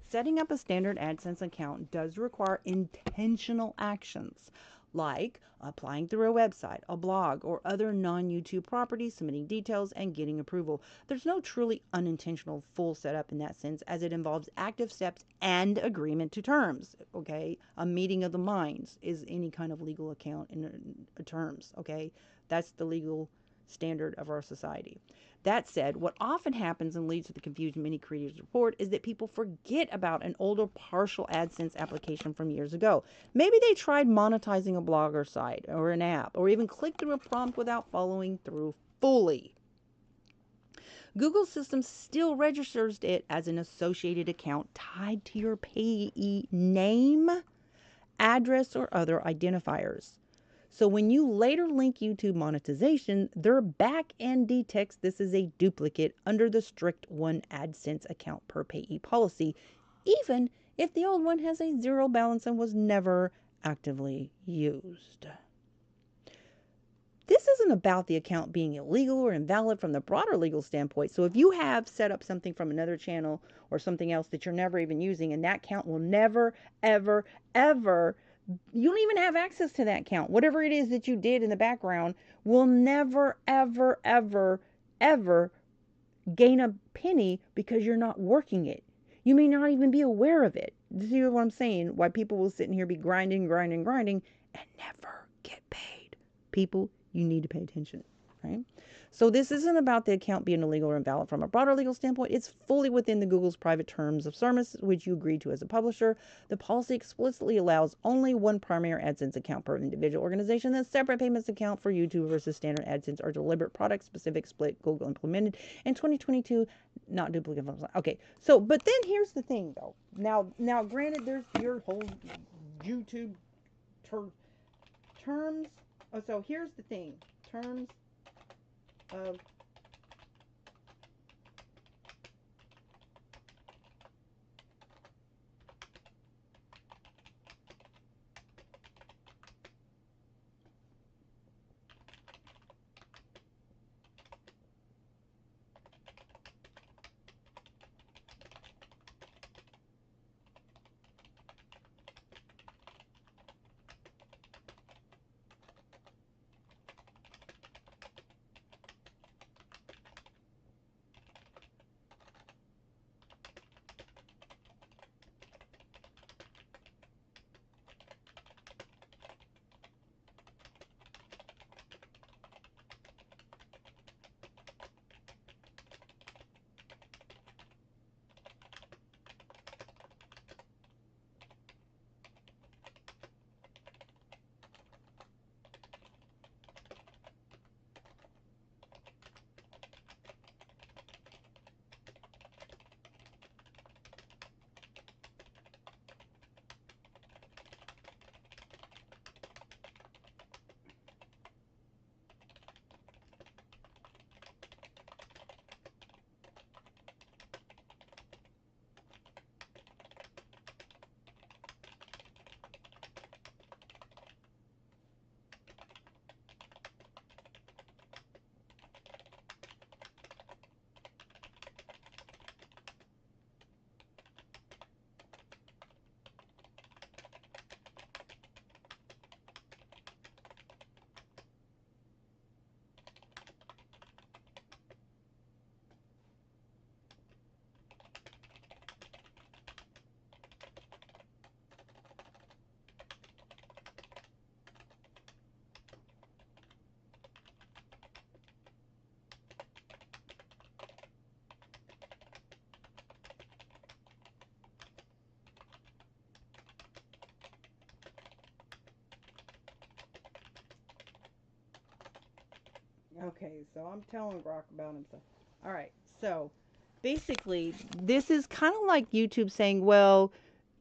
Setting up a standard AdSense account does require intentional actions, like applying through a website, a blog, or other non-YouTube properties, submitting details, and getting approval. There's no truly unintentional full setup in that sense, as it involves active steps and agreement to terms, okay? A meeting of the minds is any kind of legal account in terms, okay? That's the legal standard of our society. That said, what often happens and leads to the confusion many creators report is that people forget about an older partial AdSense application from years ago. Maybe they tried monetizing a blog or site or an app, or even clicked through a prompt without following through fully. Google system still registers it as an associated account tied to your payee name, address, or other identifiers. So when you later link YouTube monetization, their back end detects this is a duplicate under the strict one AdSense account per payee policy, even if the old one has a zero balance and was never actively used. This is isn't about the account being illegal or invalid from the broader legal standpoint. So if you have set up something from another channel or something else that you're never even using, and that account will never, ever, ever, you don't even have access to that account. Whatever it is that you did in the background will never, ever, ever, ever gain a penny because you're not working it. You may not even be aware of it. See what I'm saying? Why people will sit in here, be grinding, grinding, grinding, and never get paid. People, you need to pay attention, right? So this isn't about the account being illegal or invalid from a broader legal standpoint. It's fully within the Google's private terms of service, which you agreed to as a publisher. The policy explicitly allows only one primary AdSense account per individual organization. Then separate payments account for YouTube versus standard AdSense are deliberate product-specific split Google implemented in 2022, not duplicate. Okay, so, but then here's the thing, though. Now, granted, there's your whole YouTube terms. Oh, so here's the thing. Terms of okay, so I'm telling Grok about himself. All right, so basically, this is kind of like YouTube saying, well,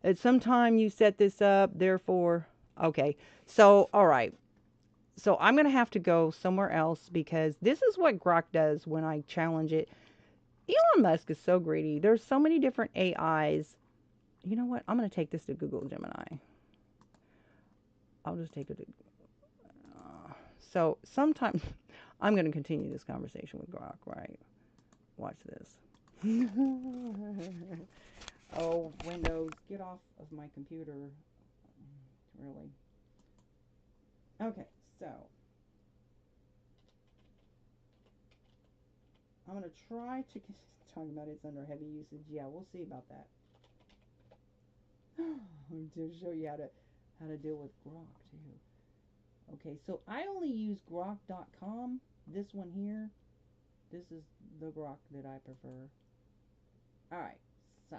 at some time you set this up, therefore, okay. So, all right. So I'm going to have to go somewhere else because this is what Grok does when I challenge it. Elon Musk is so greedy. There's so many different AIs. You know what? I'm going to take this to Google Gemini. I'll just take it to... so sometimes... I'm going to continue this conversation with Grok, right? Watch this. Oh, Windows, get off of my computer. Really? Okay, so I'm going to try to talking about it's under heavy usage. Yeah, we'll see about that. To show you how to deal with Grok too. Okay, so I only use grok.com. This one here. This is the Grok that I prefer. Alright, so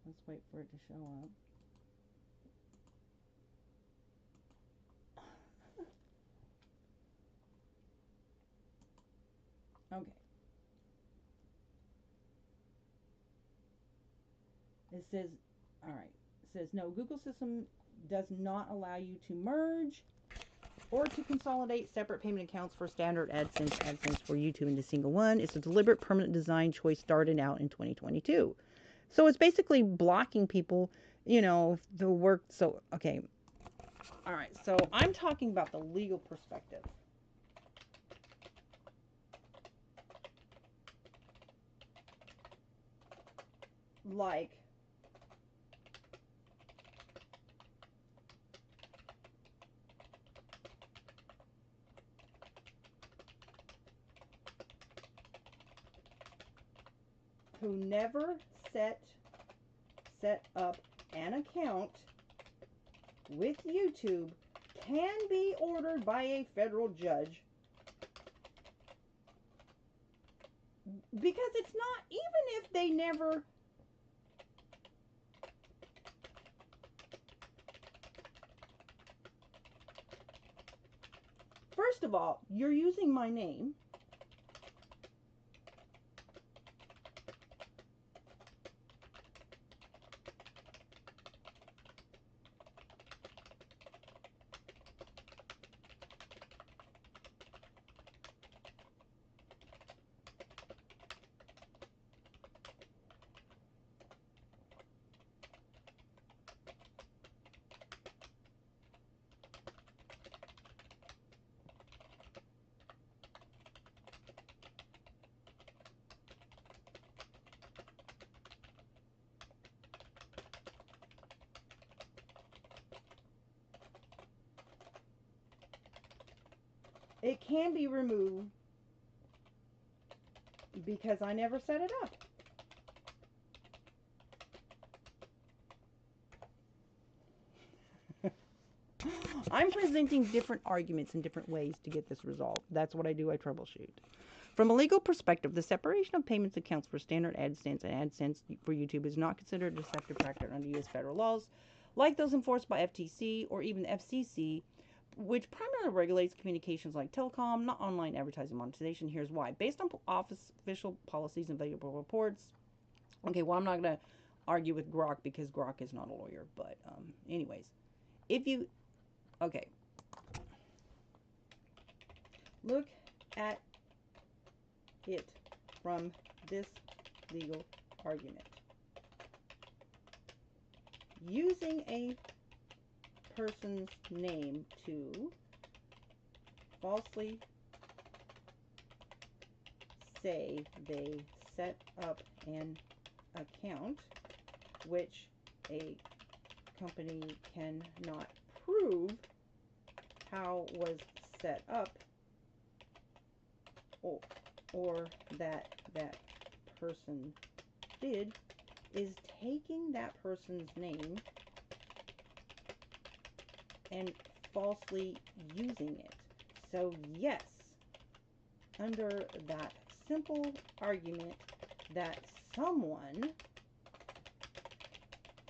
let's wait for it to show up. Okay. It says, alright, it says no, Google system does not allow you to merge or to consolidate separate payment accounts for standard AdSense for YouTube into single one. It's a deliberate permanent design choice started out in 2022. So it's basically blocking people, you know, the work. So, okay. All right. So I'm talking about the legal perspective. like who never set up an account with YouTube can be ordered by a federal judge, because it's not, even if they never, first of all, you're using my name. It can be removed because I never set it up. I'm presenting different arguments in different ways to get this resolved. That's what I do. I troubleshoot. From a legal perspective, the separation of payments accounts for standard AdSense and AdSense for YouTube is not considered a deceptive practice under U.S. federal laws, like those enforced by FTC or even FCC, which primarily regulates communications like telecom, not online advertising monetization. Here's why. Based on office official policies and valuable reports. Okay, well, I'm not going to argue with Grok because Grok is not a lawyer. But anyways, if you... Okay. Look at it from this legal argument. Using a person's name to falsely say they set up an account, which a company cannot prove how was set up, or that person did, is taking that person's name and falsely using it. So yes, under that simple argument that someone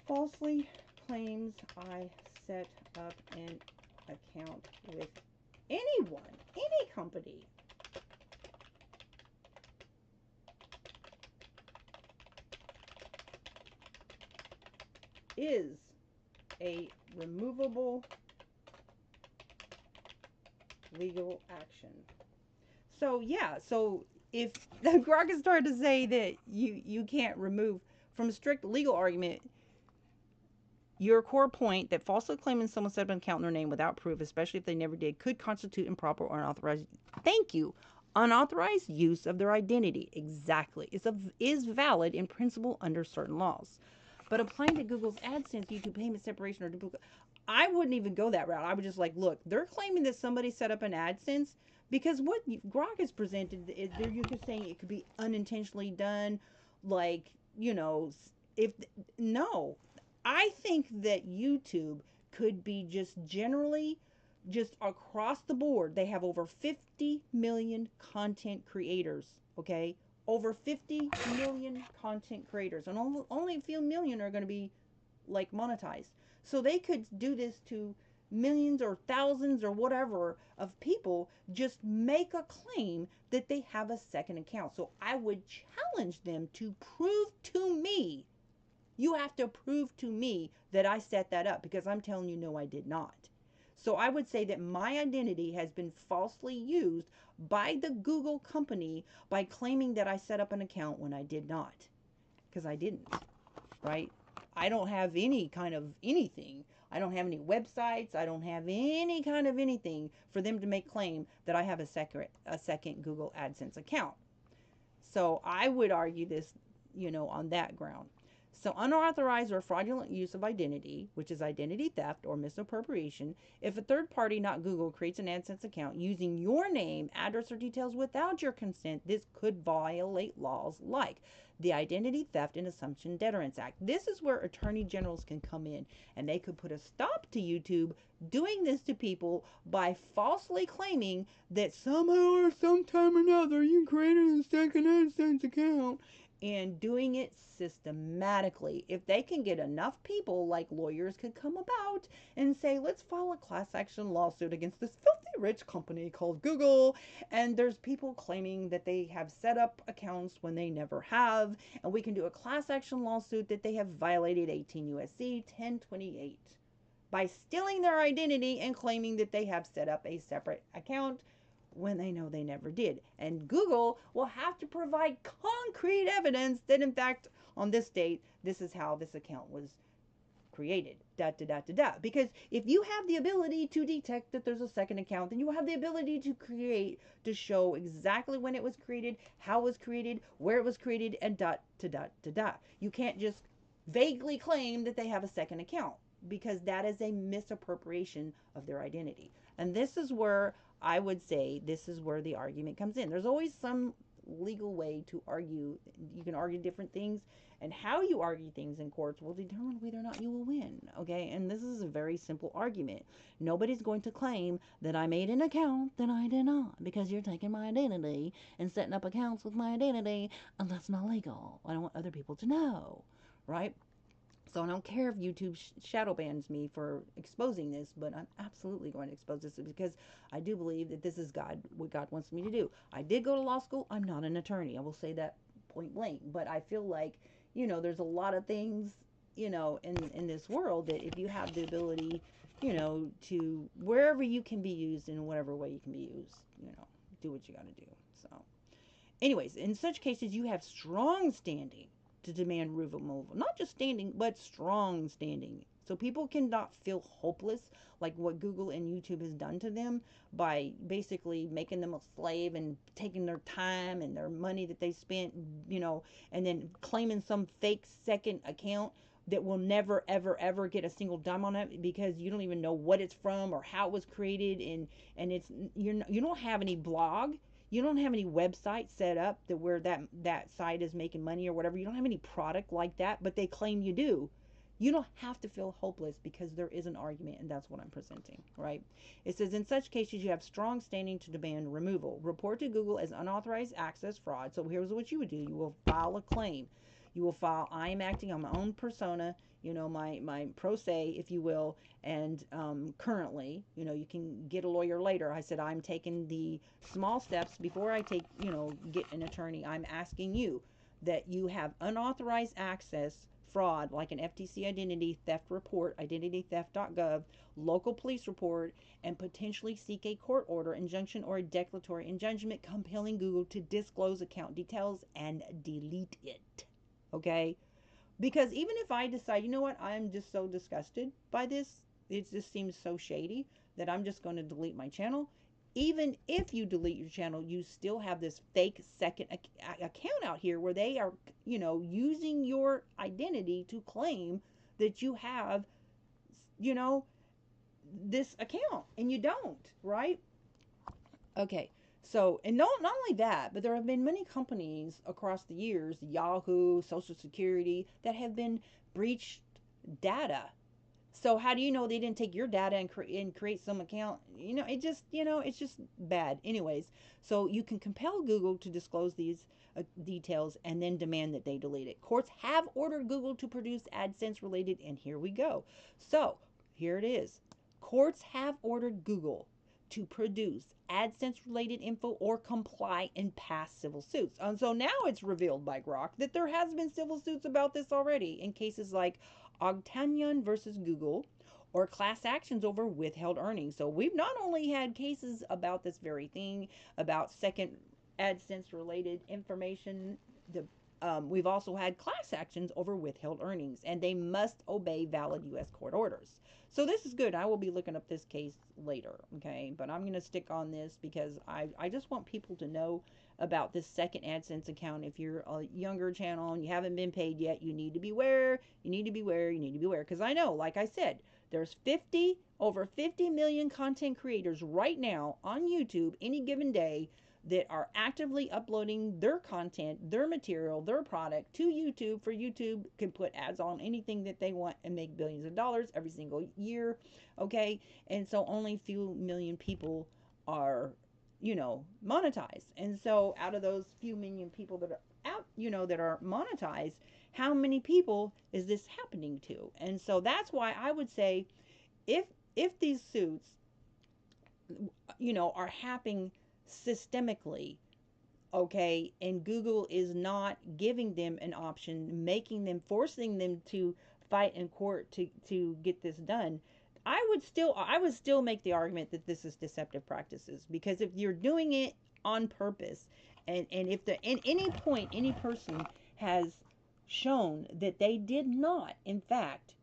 falsely claims I set up an account with anyone, any company, is a removable legal action. So yeah, so if the Grok is starting to say that you can't remove, from a strict legal argument, your core point that falsely claiming someone set up an account in their name without proof, especially if they never did, could constitute improper or unauthorized, unauthorized use of their identity. Exactly. Is valid in principle under certain laws. But applying to Google's AdSense, YouTube payment separation, or duplicate, I wouldn't even go that route. I would just like, look, they're claiming that somebody set up an AdSense, because what Grok has presented is you're just saying it could be unintentionally done, like, you know, no. I think that YouTube could be just generally, just across the board. They have over 50 million content creators, okay? Over 50 million content creators, and only a few million are going to be like monetized. So they could do this to millions or thousands or whatever of people, just make a claim that they have a second account. So I would challenge them to prove to me, you have to prove to me that I set that up, because I'm telling you, no, I did not. So I would say that my identity has been falsely used by the Google company by claiming that I set up an account when I did not, because I didn't, right? I don't have any kind of anything. I don't have any websites. I don't have any kind of anything for them to make claim that I have a second Google AdSense account. So I would argue this, you know, on that ground. So, unauthorized or fraudulent use of identity, which is identity theft or misappropriation, if a third party, not Google, creates an AdSense account using your name, address, or details without your consent, this could violate laws like the Identity Theft and Assumption Deterrence Act. This is where attorney generals can come in and they could put a stop to YouTube doing this to people by falsely claiming that somehow or sometime or another you created a second AdSense account and doing it systematically. If they can get enough people, like lawyers could come about and say, let's file a class action lawsuit against this filthy rich company called Google, and there's people claiming that they have set up accounts when they never have, and we can do a class action lawsuit that they have violated 18 USC 1028 by stealing their identity and claiming that they have set up a separate account when they know they never did. And Google will have to provide concrete evidence that, in fact, on this date, this is how this account was created. Da, da, da, da, da. Because if you have the ability to detect that there's a second account, then you have the ability to create, to show exactly when it was created, how it was created, where it was created, and da, da, da, da, da. You can't just vaguely claim that they have a second account because that is a misappropriation of their identity. And this is where I would say this is where the argument comes in. There's always some legal way to argue. You can argue different things, and how you argue things in courts will determine whether or not you will win. Okay, and this is a very simple argument. Nobody's going to claim that I made an account that I did not because you're taking my identity and setting up accounts with my identity, and that's not legal. I don't want other people to know, right? So I don't care if YouTube shadow bans me for exposing this, but I'm absolutely going to expose this because I do believe that this is what God wants me to do. I did go to law school. I'm not an attorney. I will say that point blank. But I feel like, there's a lot of things, in this world that if you have the ability, to wherever you can be used in whatever way you can be used, do what you got to do. So, anyways, in such cases, you have strong standing to demand removal. Not just standing, but strong standing. So people cannot feel hopeless like what Google and YouTube has done to them by basically making them a slave and taking their time and their money that they spent, and then claiming some fake second account that will never ever ever get a single dime on it because you don't even know what it's from or how it was created, and it's you don't have any blog, you don't have any website set up that where that site is making money or whatever. You don't have any product like that, but they claim you do. You don't have to feel hopeless because there is an argument, and that's what I'm presenting, right? It says in such cases you have strong standing to demand removal. Report to Google as unauthorized access fraud. So here's what you would do: you will file a claim. You will file, I am acting on my own persona, my pro se, if you will, and currently, you can get a lawyer later. I said I'm taking the small steps before I take, get an attorney. I'm asking you that you have unauthorized access fraud, like an FTC identity theft report, identitytheft.gov, local police report, and potentially seek a court order, injunction, or a declaratory injunction compelling Google to disclose account details and delete it. Okay? Because even if I decide, you know what, I'm just so disgusted by this, it just seems so shady that I'm just going to delete my channel. Even if you delete your channel, you still have this fake second account out here where they are, using your identity to claim that you have, this account, and you don't, right? Okay. So, and not only that, but there have been many companies across the years, Yahoo, Social Security, that have been breached data. So how do you know they didn't take your data and create some account? It's just bad. Anyways, so you can compel Google to disclose these details and then demand that they delete it. Courts have ordered Google to produce AdSense related, and here we go. So here it is. Courts have ordered Google to produce AdSense related info or comply in past civil suits. And so now it's revealed by Grok that there has been civil suits about this already in cases like Ogtanyan versus Google or class actions over withheld earnings. So we've not only had cases about this very thing, about second AdSense related information, the We've also had class actions over withheld earnings, and they must obey valid U.S. court orders. So this is good. I will be looking up this case later, okay? But I'm going to stick on this because I just want people to know about this second AdSense account. If you're a younger channel and you haven't been paid yet, you need to beware. You need to beware. You need to beware. Because I know, like I said, there's over 50 million content creators right now on YouTube any given day that are actively uploading their content, their material, their product to YouTube, for YouTube can put ads on anything that they want and make billions of dollars every single year, okay? And so only a few million people are, monetized. And so out of those few million people that are out, that are monetized, how many people is this happening to? And so that's why I would say if these suits, are happening systemically, okay, and Google is not giving them an option, forcing them to fight in court to get this done, I would still make the argument that this is deceptive practices, because if you're doing it on purpose, and if at any point any person has shown that they did not in fact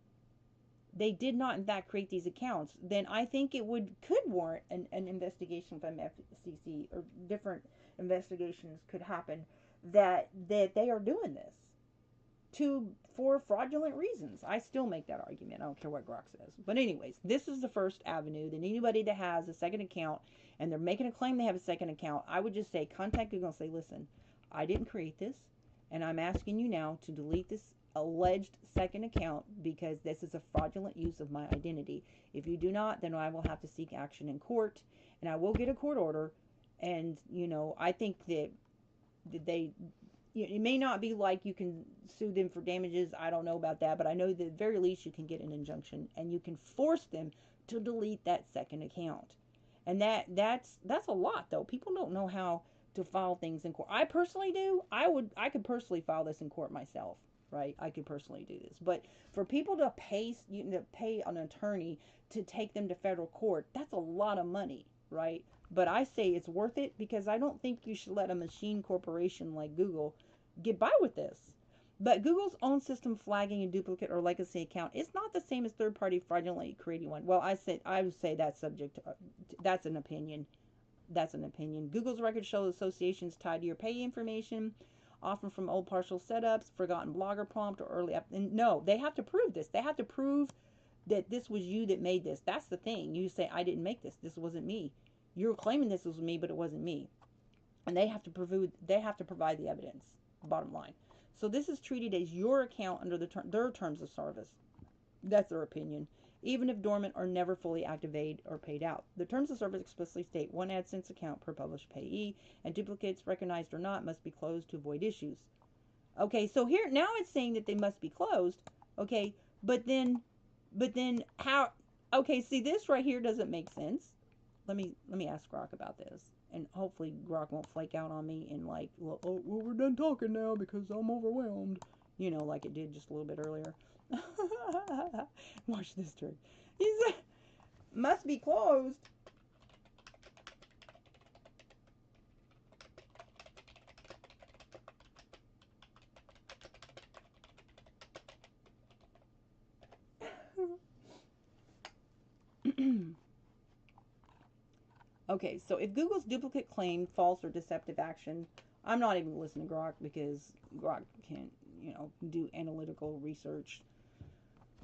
create these accounts, then I think it could warrant an investigation from FCC, or different investigations could happen that they are doing this for fraudulent reasons. I still make that argument. I don't care what Grok says. But anyways, this is the first avenue. That anybody that has a second account and they're making a claim they have a second account, I would just say contact Google and say, listen, I didn't create this, and I'm asking you now to delete this alleged second account because this is a fraudulent use of my identity. If you do not, then I will have to seek action in court, and I will get a court order. And I think that they, it may not be like you can sue them for damages. I don't know about that, but I know that at the very least you can get an injunction and you can force them to delete that second account. And that's a lot, though. People don't know how to file things in court. I personally do. I could personally file this in court myself. Right, I could personally do this, but for people to pay an attorney to take them to federal court, that's a lot of money, right? But I say it's worth it, because I don't think you should let a machine corporation like Google get by with this. But Google's own system flagging a duplicate or legacy account is not the same as third-party fraudulently creating one. Well, I would say that's subject to, that's an opinion. That's an opinion. Google's records show associations tied to your pay information, often from old partial setups, forgotten blogger prompt, or early and no, they have to prove this. They have to prove that this was you that made this. That's the thing. You say, I didn't make this. This wasn't me. You're claiming this was me, but it wasn't me. And they have to provide the evidence, bottom line. So this is treated as your account under their terms of service. That's their opinion. Even if dormant or never fully activated or paid out. The terms of service explicitly state 1 AdSense account per published payee, and duplicates, recognized or not, must be closed to avoid issues. Okay, so here now it's saying that they must be closed. Okay, but then how? Okay, see, this right here doesn't make sense. Let me ask Grok about this, and hopefully Grok won't flake out on me and like, well, we're done talking now because I'm overwhelmed. Like it did just a little bit earlier. Watch this trick. He said, must be closed. Okay, so if Google's duplicate claim false or deceptive action, I'm not even listening to Grok, because Grok can't, do analytical research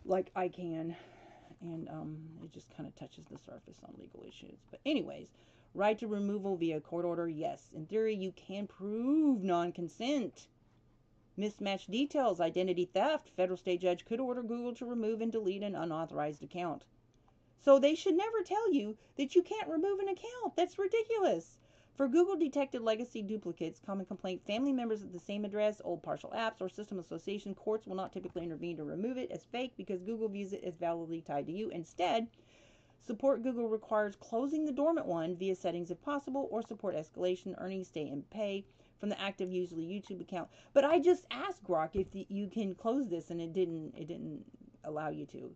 like I can, and it just kind of touches the surface on legal issues. But anyways, right to removal via court order, yes. In theory, you can prove non-consent. Mismatched details, identity theft. Federal state judge could order Google to remove and delete an unauthorized account. So they should never tell you that you can't remove an account. That's ridiculous. For Google detected legacy duplicates, common complaint, family members of the same address, old partial apps, or system association, courts will not typically intervene to remove it as fake because Google views it as validly tied to you. Instead, support Google requires closing the dormant one via settings if possible, or support escalation, earnings, stay and pay from the active usually YouTube account. But I just asked Grok if you can close this, and it didn't allow you to.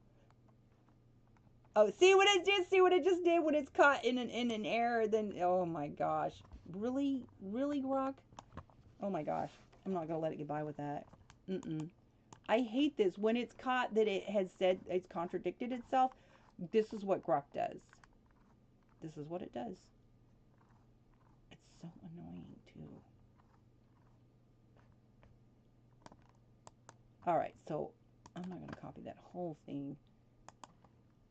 Oh, see what it did? See what it just did when it's caught in an error? Then, oh my gosh. Really? Really, Grok? Oh my gosh. I'm not going to let it get by with that. I hate this. When it's caught that it has said it's contradicted itself, this is what Grok does. This is what it does. It's so annoying, too. All right, so I'm not going to copy that whole thing.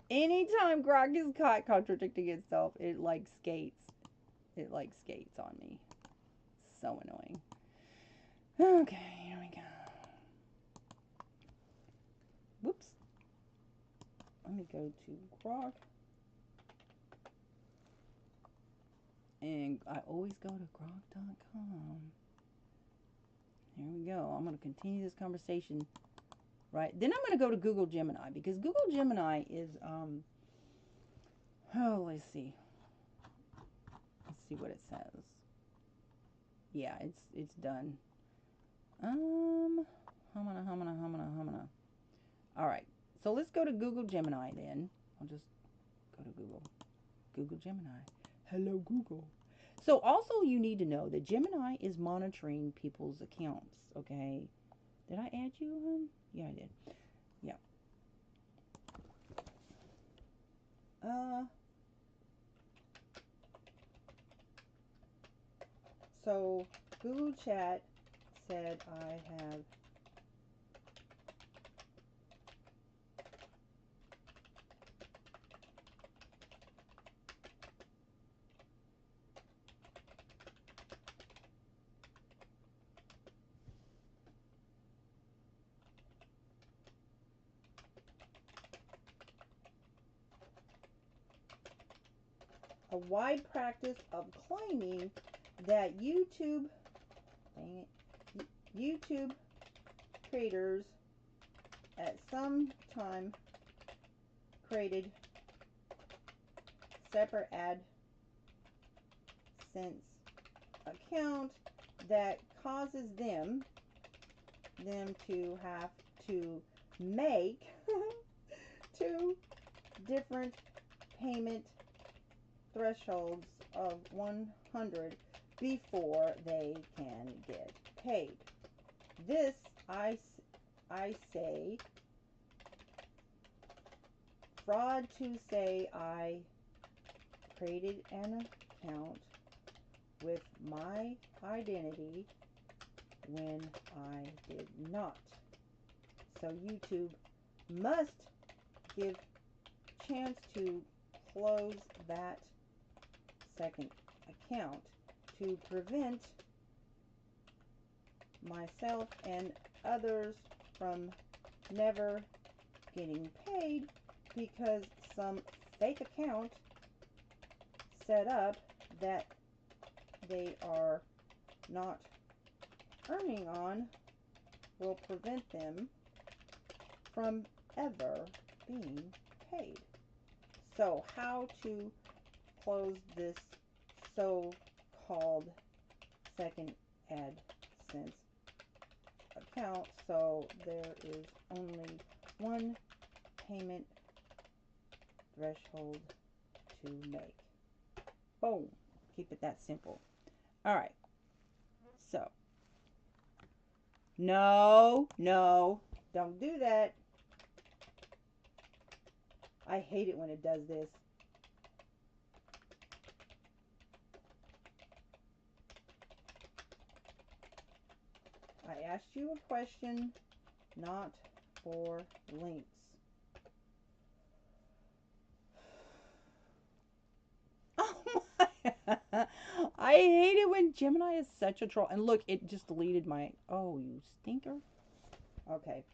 Anytime Grok is caught contradicting itself, it like skates. It like skates on me. So annoying. Okay, here we go. Whoops. Let me go to Grok. And I always go to grok.com. Here we go. I'm going to continue this conversation. Right. Then I'm going to go to Google Gemini, because Google Gemini is, oh, let's see. Let's see what it says. Yeah, it's done. Humana. All right. So let's go to Google Gemini then. I'll just go to Google Gemini. Hello, Google. So also you need to know that Gemini is monitoring people's accounts, okay? Did I add you, hon? Yeah, I did. Yeah. So Google Chat said I have a wide practice of claiming that YouTube creators at some time created separate AdSense account that causes them to have to make two different payment thresholds of 100 before they can get paid. This, I say, fraud to say I created an account with my identity when I did not. So YouTube must give chance to close that second account to prevent myself and others from never getting paid, because some fake account set up that they are not earning on will prevent them from ever being paid. So how to close this so-called second AdSense account so there is only one payment threshold to make. Boom. Keep it that simple. All right. So, no, don't do that. I hate it when it does this. I asked you a question, not for links. Oh my. I hate it when Gemini is such a troll. And look, it just deleted my... Oh, you stinker. Okay.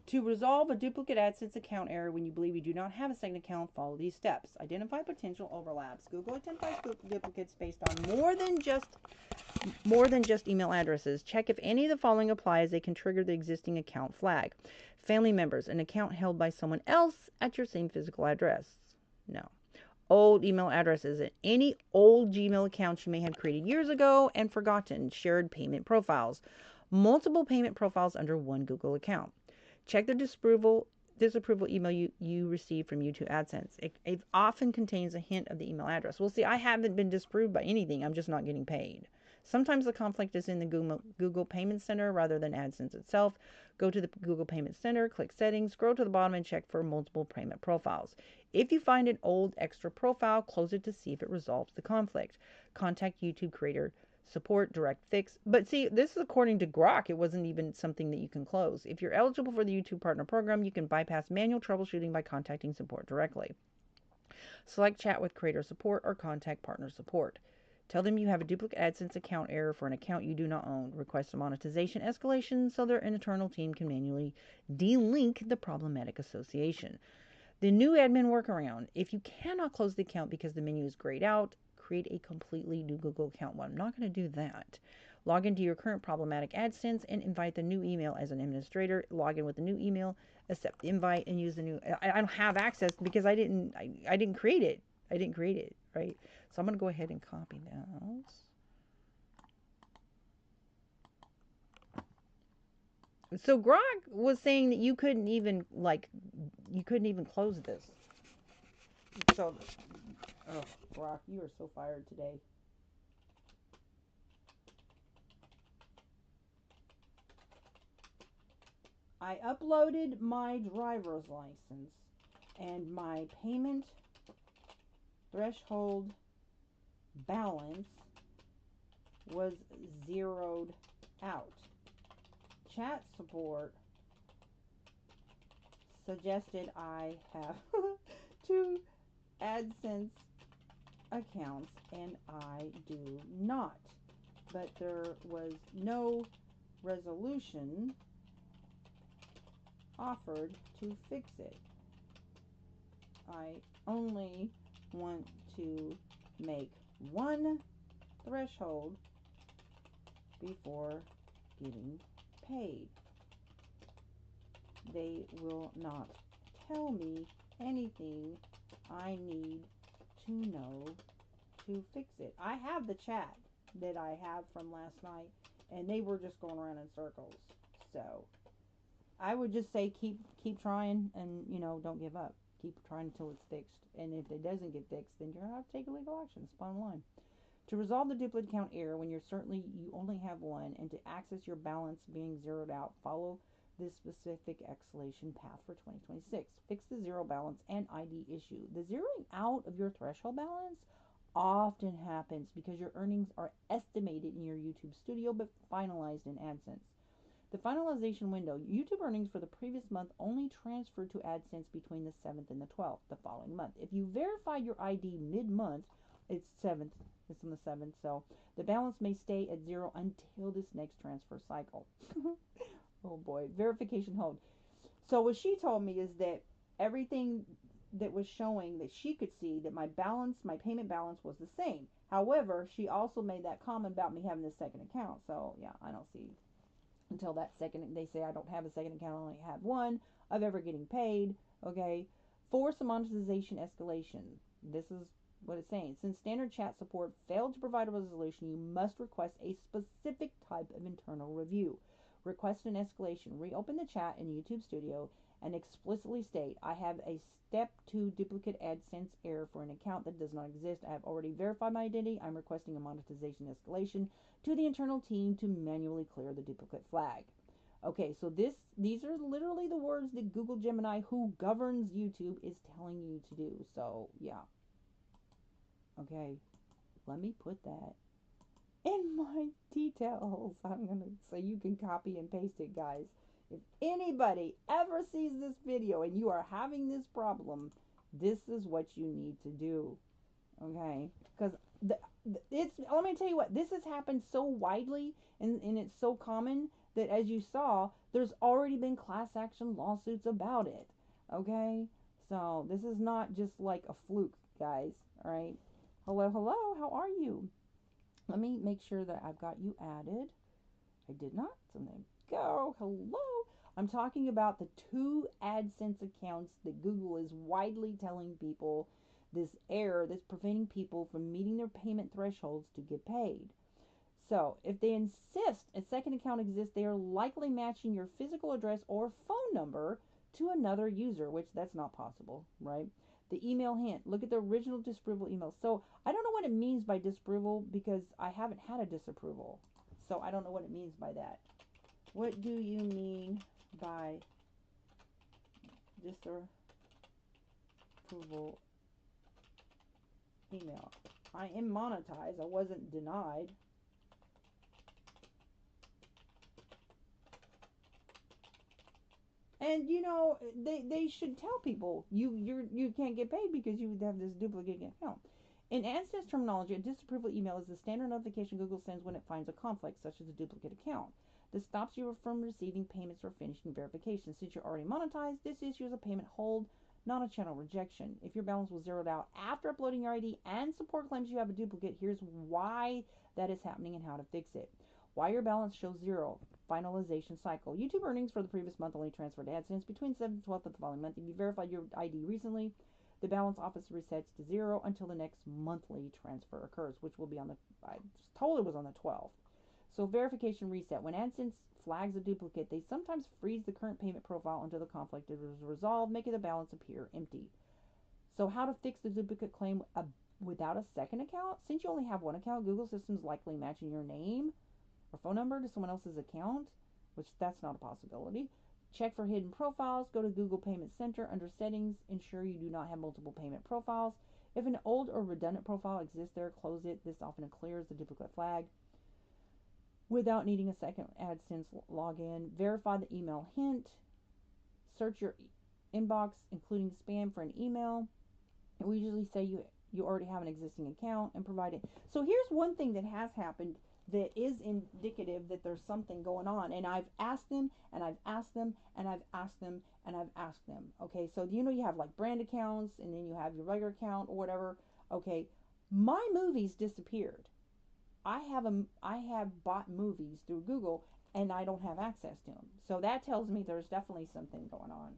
To resolve a duplicate AdSense account error when you believe you do not have a second account, follow these steps. Identify potential overlaps. Google identifies duplicates based on more than just email addresses. Check if any of the following apply, as they can trigger the existing account flag. Family members, an account held by someone else at your same physical address. No. Old email addresses, any old Gmail accounts you may have created years ago and forgotten. Shared payment profiles. multiple payment profiles under one Google account. Check the disapproval email you received from YouTube AdSense. It often contains a hint of the email address. Well, see, I haven't been disapproved by anything. I'm just not getting paid. Sometimes the conflict is in the Google Payment Center rather than AdSense itself. Go to the Google Payment Center, click Settings, scroll to the bottom, and check for multiple payment profiles. If you find an old extra profile, close it to see if it resolves the conflict. Contact YouTube Creator Support, direct fix. But see, this is according to Grok. It wasn't even something that you can close. If you're eligible for the YouTube Partner Program, you can bypass manual troubleshooting by contacting support directly. Select Chat with Creator Support or contact Partner Support. Tell them you have a duplicate AdSense account error for an account you do not own. Request a monetization escalation so their internal team can manually delink the problematic association. The new admin workaround. If you cannot close the account because the menu is grayed out, create a completely new Google account. Well, I'm not going to do that. Log into your current problematic AdSense and invite the new email as an administrator. Log in with the new email, accept the invite, and use the new. I don't have access because I didn't create it. I didn't create it, right? So I'm going to go ahead and copy those. So Grok was saying that you couldn't even close this. So, oh, Grok, you are so fired today. I uploaded my driver's license and my payment threshold balance was zeroed out. Chat support suggested I have 2 AdSense accounts and I do not. But there was no resolution offered to fix it. I only want to make one threshold before getting paid. They will not tell me anything I need to know to fix it. I have the chat that I have from last night, and they were just going around in circles. So I would just say keep trying, and don't give up. Keep trying until it's fixed. And if it doesn't get fixed, then you're gonna have to take legal action. It's bottom line. To resolve the duplicate account error when you only have one, and to access your balance being zeroed out, follow this specific escalation path for 2026. Fix the zero balance and ID issue. The zeroing out of your threshold balance often happens because your earnings are estimated in your YouTube studio but finalized in AdSense. The finalization window. YouTube earnings for the previous month only transferred to AdSense between the 7th and the 12th the following month. If you verified your ID mid-month, it's 7th. It's on the 7th, so the balance may stay at zero until this next transfer cycle. Oh boy, verification hold. So what she told me is that everything that was showing that she could see that my payment balance was the same. However, she also made that comment about me having this second account. So yeah, I don't see until that second. They say I don't have a second account, I only have one of ever getting paid. Okay, force a monetization escalation. This is what it's saying. Since standard chat support failed to provide a resolution, you must request a specific type of internal review. Request an escalation. Reopen the chat in YouTube Studio and explicitly state, I have a step 2 duplicate AdSense error for an account that does not exist. I have already verified my identity. I'm requesting a monetization escalation to the internal team to manually clear the duplicate flag. Okay, so these are literally the words that Google Gemini, who governs YouTube, is telling you to do. So yeah. Okay, let me put that in my details. I'm going to say you can copy and paste it, guys. If anybody ever sees this video and you are having this problem, this is what you need to do. Okay? Because let me tell you what, this has happened so widely and it's so common that, as you saw, there's already been class action lawsuits about it. Okay? So this is not just like a fluke, guys. All right? Hello, how are you? Let me make sure that I've got you added. I did not, so there we go. Hello. I'm talking about the 2 AdSense accounts that Google is widely telling people this error that's preventing people from meeting their payment thresholds to get paid. So if they insist a second account exists, they are likely matching your physical address or phone number to another user, which that's not possible, right? The email hint, look at the original disapproval email. So I don't know what it means by disapproval because I haven't had a disapproval. So I don't know what it means by that. What do you mean by disapproval email? I am monetized. I wasn't denied. And you know, they should tell people you can't get paid because you have this duplicate account. In AdSense terminology, a disapproval email is the standard notification Google sends when it finds a conflict, such as a duplicate account. This stops you from receiving payments or finishing verification. Since you're already monetized, this issues a payment hold, not a channel rejection. If your balance was zeroed out after uploading your ID and support claims you have a duplicate, here's why that is happening and how to fix it. Why your balance shows zero. Finalization cycle. YouTube earnings for the previous month only transferred to AdSense between 7th and 12th of the following month. If you verified your ID recently, the balance office resets to zero until the next monthly transfer occurs, which will be on the, I told it was on the 12th. So verification reset. When AdSense flags a duplicate, they sometimes freeze the current payment profile until the conflict is resolved, making the balance appear empty. So how to fix the duplicate claim without a second account? Since you only have one account, Google system's likely matching your name or phone number to someone else's account, which that's not a possibility. Check for hidden profiles. Go to Google Payment Center under settings. Ensure you do not have multiple payment profiles. If an old or redundant profile exists there, close it. This often clears the duplicate flag without needing a second AdSense login. Verify the email hint. Search your inbox, including spam, for an email. We usually say you already have an existing account and provide it. So here's one thing that has happened that is indicative that there's something going on, and I've asked them and I've asked them and I've asked them and I've asked them. Okay, so you know you have like brand accounts and then you have your regular account or whatever. Okay, my movies disappeared. I have bought movies through Google and I don't have access to them. So that tells me there's definitely something going on.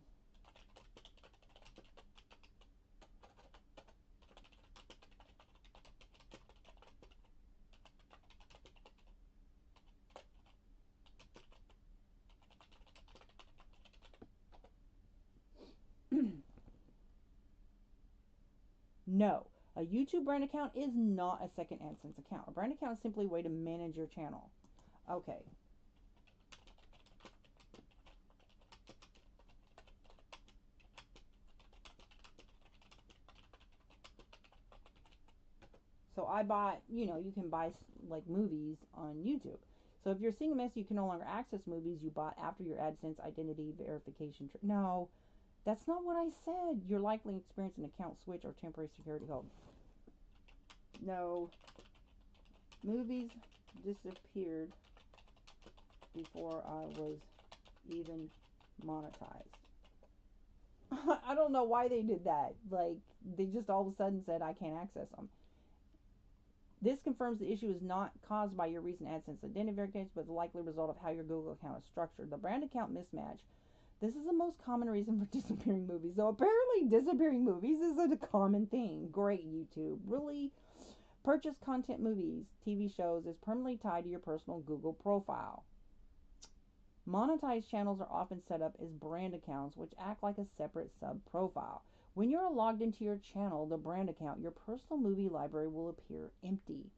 No, a YouTube brand account is not a second AdSense account. A brand account is simply a way to manage your channel. Okay. So I bought, you know, you can buy like movies on YouTube. So if you're seeing a message you can no longer access movies you bought after your AdSense identity verification. No, that's not what I said. You're likely experiencing an account switch or temporary security hold. No, movies disappeared before I was even monetized. I don't know why they did that. Like, they just all of a sudden said I can't access them. This confirms the issue is not caused by your recent AdSense identity verification, but the likely result of how your Google account is structured. The brand account mismatch. This is the most common reason for disappearing movies. So apparently disappearing movies is a common thing. Great, YouTube. Really? Purchase content movies, TV shows is permanently tied to your personal Google profile. Monetized channels are often set up as brand accounts, which act like a separate sub-profile. When you're logged into your channel, the brand account, your personal movie library will appear empty.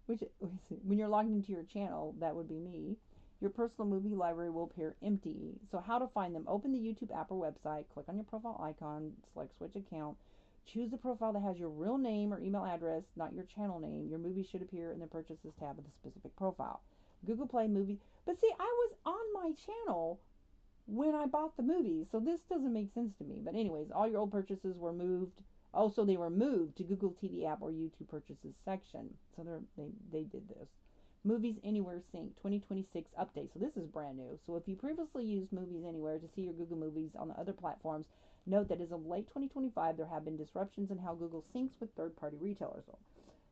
When you're logged into your channel, that would be me, your personal movie library will appear empty. So how to find them? Open the YouTube app or website, click on your profile icon, select switch account, choose the profile that has your real name or email address, not your channel name. Your movie should appear in the purchases tab of the specific profile. Google Play movie. But see, I was on my channel when I bought the movie, so this doesn't make sense to me. But anyways, all your old purchases were moved. Also, they were moved to Google TV app or YouTube purchases section. So they did this. Movies Anywhere Sync 2026 update. So this is brand new. So if you previously used Movies Anywhere to see your Google movies on the other platforms, note that as of late 2025, there have been disruptions in how Google syncs with third-party retailers.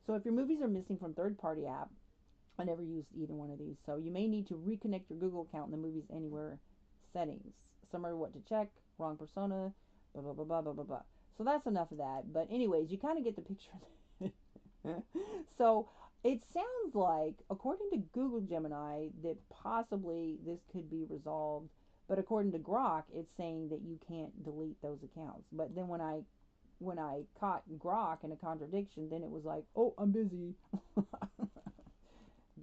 So if your movies are missing from third-party app, I never used either one of these. So you may need to reconnect your Google account in the Movies Anywhere settings. Summary what to check, wrong persona, blah, blah, blah, blah, blah, blah, blah. So that's enough of that. But anyways, you kind of get the picture. So It sounds like, according to Google Gemini, that possibly this could be resolved. But according to Grok, it's saying that you can't delete those accounts. But then when I caught Grok in a contradiction, then it was like, oh, I'm busy.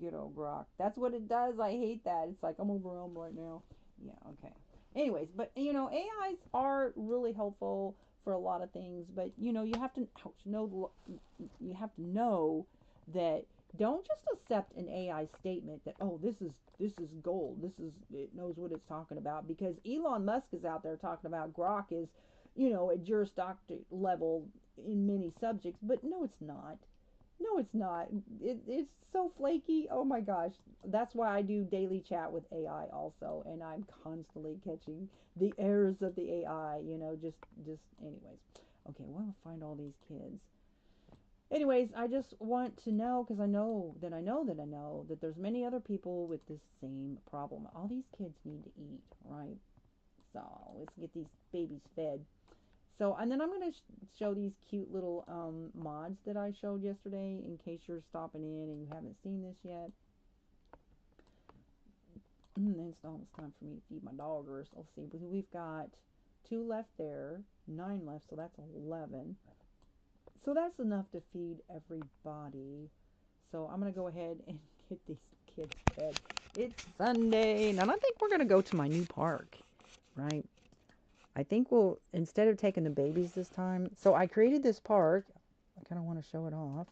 Good old Grok. That's what it does. I hate that. It's like, I'm overwhelmed right now. Yeah, okay. Anyways, but AIs are really helpful for a lot of things, but you have to know that don't just accept an AI statement that, oh, this is gold. It knows what it's talking about, because Elon Musk is out there talking about Grok is, at your stock level in many subjects, but no, it's not. No, it's not. It's so flaky. Oh my gosh. That's why I do daily chat with AI also, and I'm constantly catching the errors of the AI, just anyways. Okay, well, I'll find all these kids. Anyways, I just want to know, because I know that there's many other people with this same problem. All these kids need to eat, right? So let's get these babies fed. So, and then I'm going to show these cute little mods that I showed yesterday, in case you're stopping in and you haven't seen this yet. It's almost time for me to feed my doggers. Let's see, we've got 2 left there, 9 left, so that's 11. So that's enough to feed everybody. So I'm going to go ahead and get these kids fed. It's Sunday, and I think we're going to go to my new park, right? I think we'll, instead of taking the babies this time, so I created this park. I kind of want to show it off.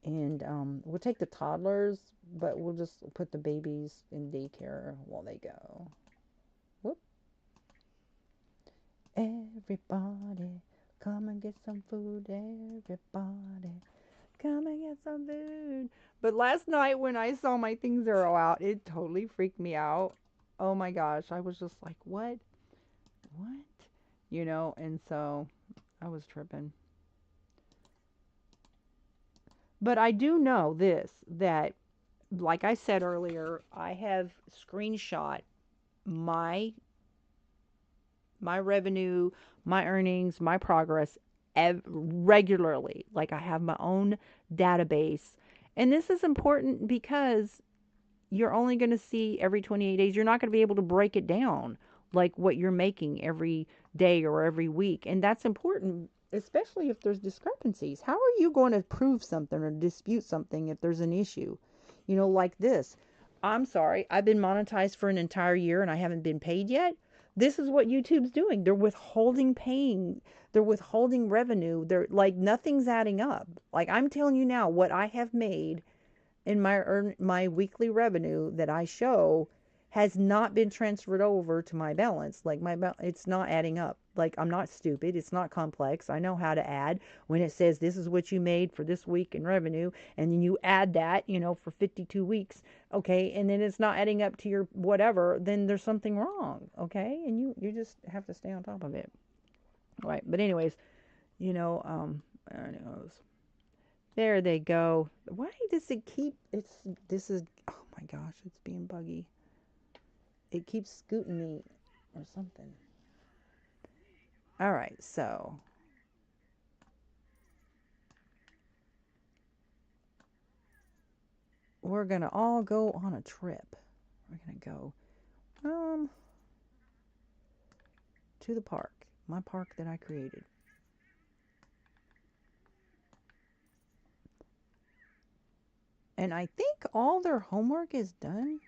And we'll take the toddlers, but we'll just put the babies in daycare while they go. Whoop. Everybody, come and get some food. Everybody, come and get some food. But last night when I saw my Thing Zero out, it totally freaked me out. Oh my gosh, I was just like, what? What? And so I was tripping. But I do know this, that, like I said earlier, I have screenshot my revenue, my earnings, my progress regularly. Like, I have my own database. And this is important because you're only going to see every 28 days. You're not going to be able to break it down like what you're making every day or every week. And that's important, especially if there's discrepancies. How are you going to prove something or dispute something if there's an issue? Like this. I'm sorry, I've been monetized for an entire year and I haven't been paid yet. This is what YouTube's doing. They're withholding paying. They're withholding revenue. They're like, nothing's adding up. Like, I'm telling you now, what I have made in my weekly revenue that I show has not been transferred over to my balance. Like, it's not adding up. Like, I'm not stupid. It's not complex. I know how to add. When it says this is what you made for this week in revenue, and then you add that, for 52 weeks, okay, and then it's not adding up to your whatever, then there's something wrong, okay? And you just have to stay on top of it. Right. But anyways, I know. There they go. Why does it keep, this is, oh my gosh, it's being buggy. It keeps scooting me or something. All right, so we're going to all go on a trip. We're going to go to the park, my park that I created. And I think all their homework is done.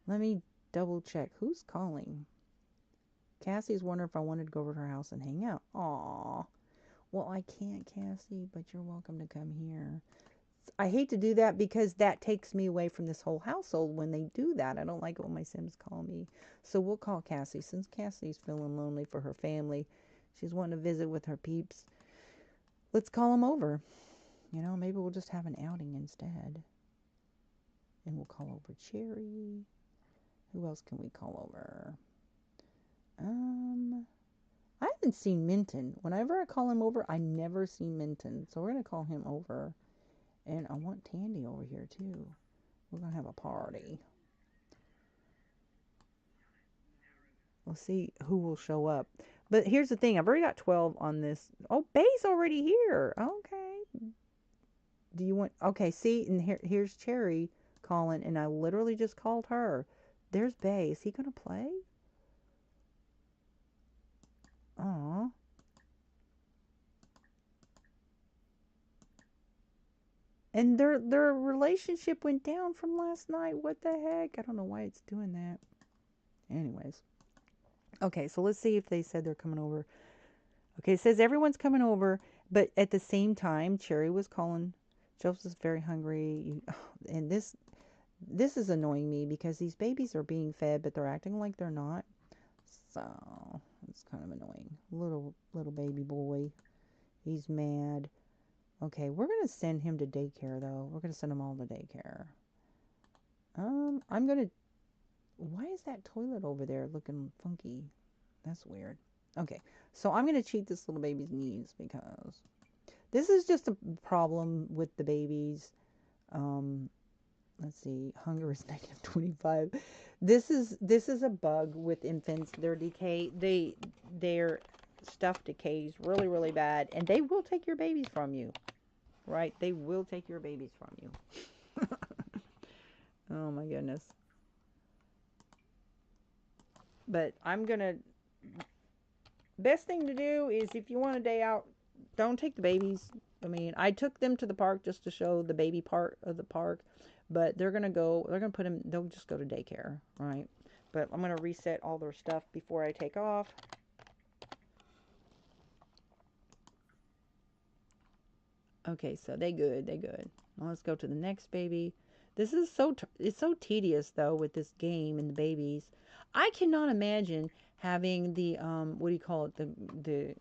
Let me double check. Who's calling? Cassie's wondering if I wanted to go over to her house and hang out. Aw. Well, I can't, Cassie, but you're welcome to come here. I hate to do that because that takes me away from this whole household when they do that. I don't like it when my Sims call me. So we'll call Cassie. Since Cassie's feeling lonely for her family, she's wanting to visit with her peeps. Let's call them over. Maybe we'll just have an outing instead. And we'll call over Cherry. Who else can we call over? I haven't seen Minton. Whenever I call him over, I never see Minton. So we're going to call him over. And I want Tandy over here too. We're going to have a party. We'll see who will show up. But here's the thing. I've already got 12 on this. Oh, Bay's already here. Okay. Do you want? Okay, see, and here's Cherry calling, and I literally just called her. There's Bay. Is he gonna play? Aw. And their relationship went down from last night. What the heck? I don't know why it's doing that. Anyways. Okay, so let's see if they said they're coming over. Okay, it says everyone's coming over, but at the same time, Cherry was calling. Joseph's very hungry, and this is annoying me because these babies are being fed, but they're acting like they're not. So it's kind of annoying. Little baby boy, he's mad. Okay, we're gonna send him to daycare though. We're gonna send them all to daycare. I'm gonna. Why is that toilet over there looking funky? That's weird. Okay, so I'm gonna cheat this little baby's needs because this is just a problem with the babies. Um, let's see, hunger is negative 25. This is a bug with infants. Their stuff decays really really bad, and they will take your babies from you. Right? They will take your babies from you. Oh my goodness. But I'm gonna. Best thing to do is if you want a day out, don't take the babies. I mean, I took them to the park just to show the baby part of the park, but they're gonna go. They're gonna put them. They'll just go to daycare, right? But I'm gonna reset all their stuff before I take off. Okay, so they good. They good. Now let's go to the next baby. This is it's so tedious though with this game and the babies. I cannot imagine having the what do you call it, the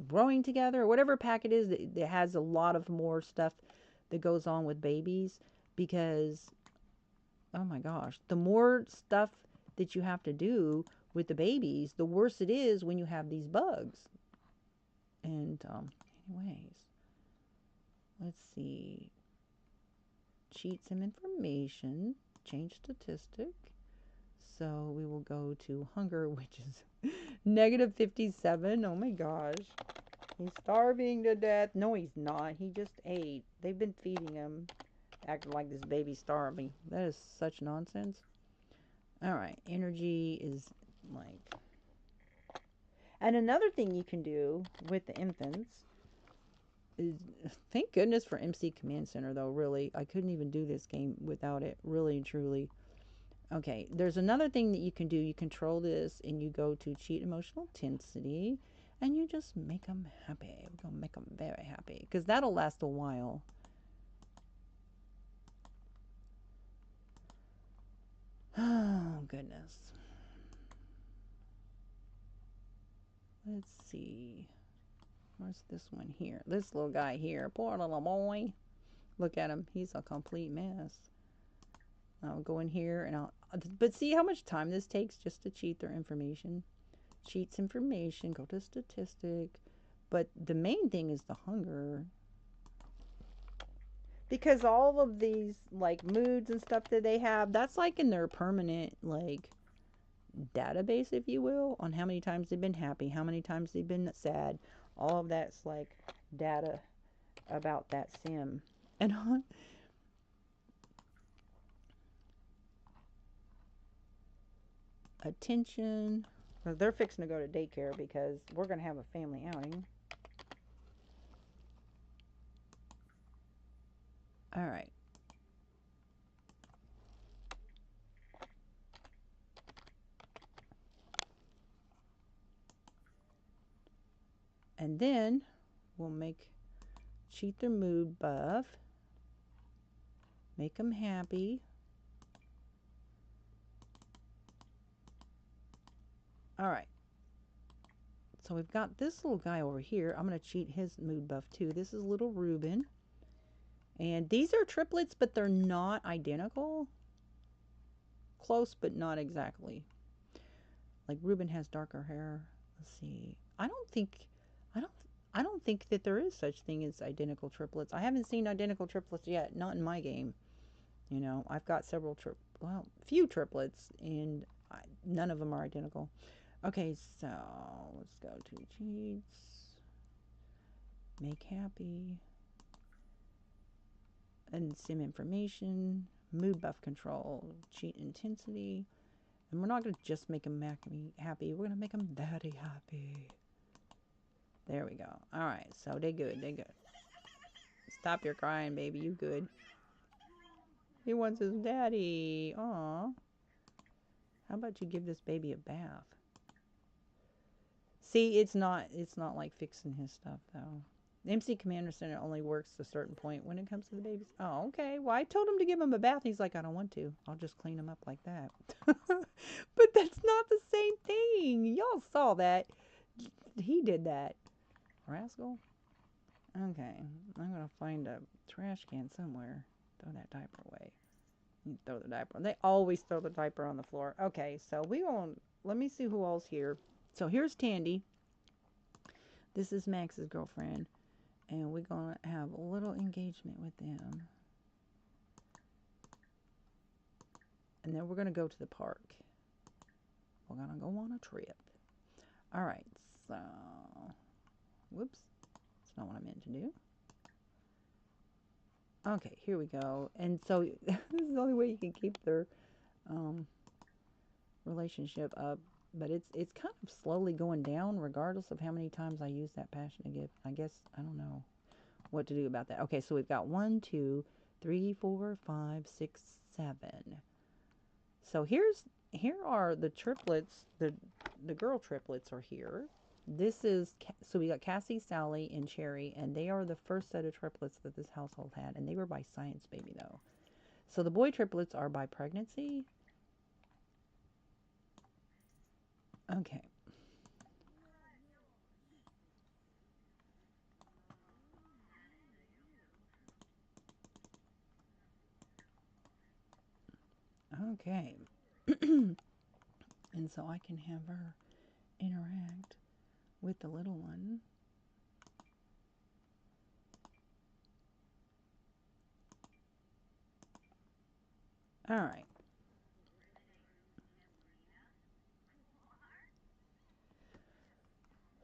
growing together or whatever pack it is that has a lot of more stuff that goes on with babies, because oh my gosh, the more stuff that you have to do with the babies, the worse it is when you have these bugs. And anyways, let's see. Cheat some information. Change statistic. So we will go to hunger, which is negative 57. Oh my gosh. He's starving to death. No, he's not. He just ate. They've been feeding him. Acting like this baby's starving. That is such nonsense. Alright. Energy is like. And another thing you can do with the infants is, thank goodness for MC Command Center though, really. I couldn't even do this game without it, really and truly. Okay, there's another thing that you can do. You control this and you go to cheat emotional intensity and you just make them happy. We're going to make them very happy because that'll last a while. Oh, goodness. Let's see. Where's this one here? This little guy here. Poor little boy. Look at him. He's a complete mess. I'll go in here and but see how much time this takes just to cheat their information. Cheats information, go to statistic. But the main thing is the hunger. Because all of these like moods and stuff that they have, that's like in their permanent like database, if you will, on how many times they've been happy, how many times they've been sad. All of that's like data about that sim. And attention. Well, they're fixing to go to daycare because we're going to have a family outing. All right. And then we'll cheat their mood buff. Make them happy. All right. So we've got this little guy over here. I'm going to cheat his mood buff too. This is little Ruben. And these are triplets, but they're not identical. Close, but not exactly. Like Ruben has darker hair. Let's see. I don't think that there is such thing as identical triplets. I haven't seen identical triplets yet. Not in my game. You know, I've got several few triplets, and none of them are identical. Okay, so let's go to cheats. Make happy. and sim information, mood buff control, cheat intensity. And we're not going to just make them happy. We're going to make them daddy happy. There we go. All right. So they good. They good. Stop your crying, baby. You good. He wants his daddy. Aw. How about you give this baby a bath? See, it's not like fixing his stuff though. The MC Commander Center only works to a certain point when it comes to the babies. Oh, okay. Well, I told him to give him a bath. He's like, I don't want to. I'll just clean him up like that. But that's not the same thing. Y'all saw that. He did that. Rascal. Okay. I'm going to find a trash can somewhere. Throw that diaper away. You throw the diaper. They always throw the diaper on the floor. Okay, so let me see who all's here. So here's Tandy. This is Max's girlfriend. And we're going to have a little engagement with them. And then we're going to go to the park. We're going to go on a trip. All right, so... Whoops. That's not what I meant to do. Okay, here we go. And so this is the only way you can keep their relationship up. But it's kind of slowly going down regardless of how many times I use that passionate gift. I guess I don't know what to do about that. Okay, so we've got 1, 2, 3, 4, 5, 6, 7. So here are the triplets. The girl triplets are here. This is, so we got Cassie, Sally, and Cherry, and they are the first set of triplets that this household had, and they were by Science Baby though. So the boy triplets are by pregnancy. Okay. Okay. And so I can have her interact with the little one. All right.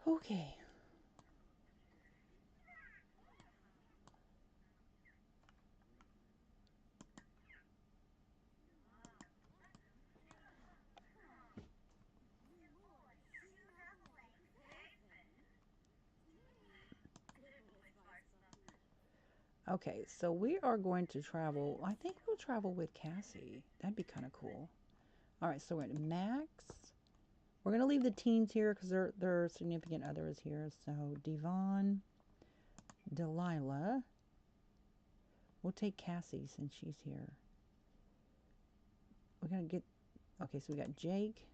Okay. Okay, so we are going to travel. I think we'll travel with Cassie. That'd be kind of cool. All right, so we're at Max. We're going to leave the teens here because their significant other is here. So Devon, Delilah. We'll take Cassie since she's here. We're going to get... Okay, so we got Jake.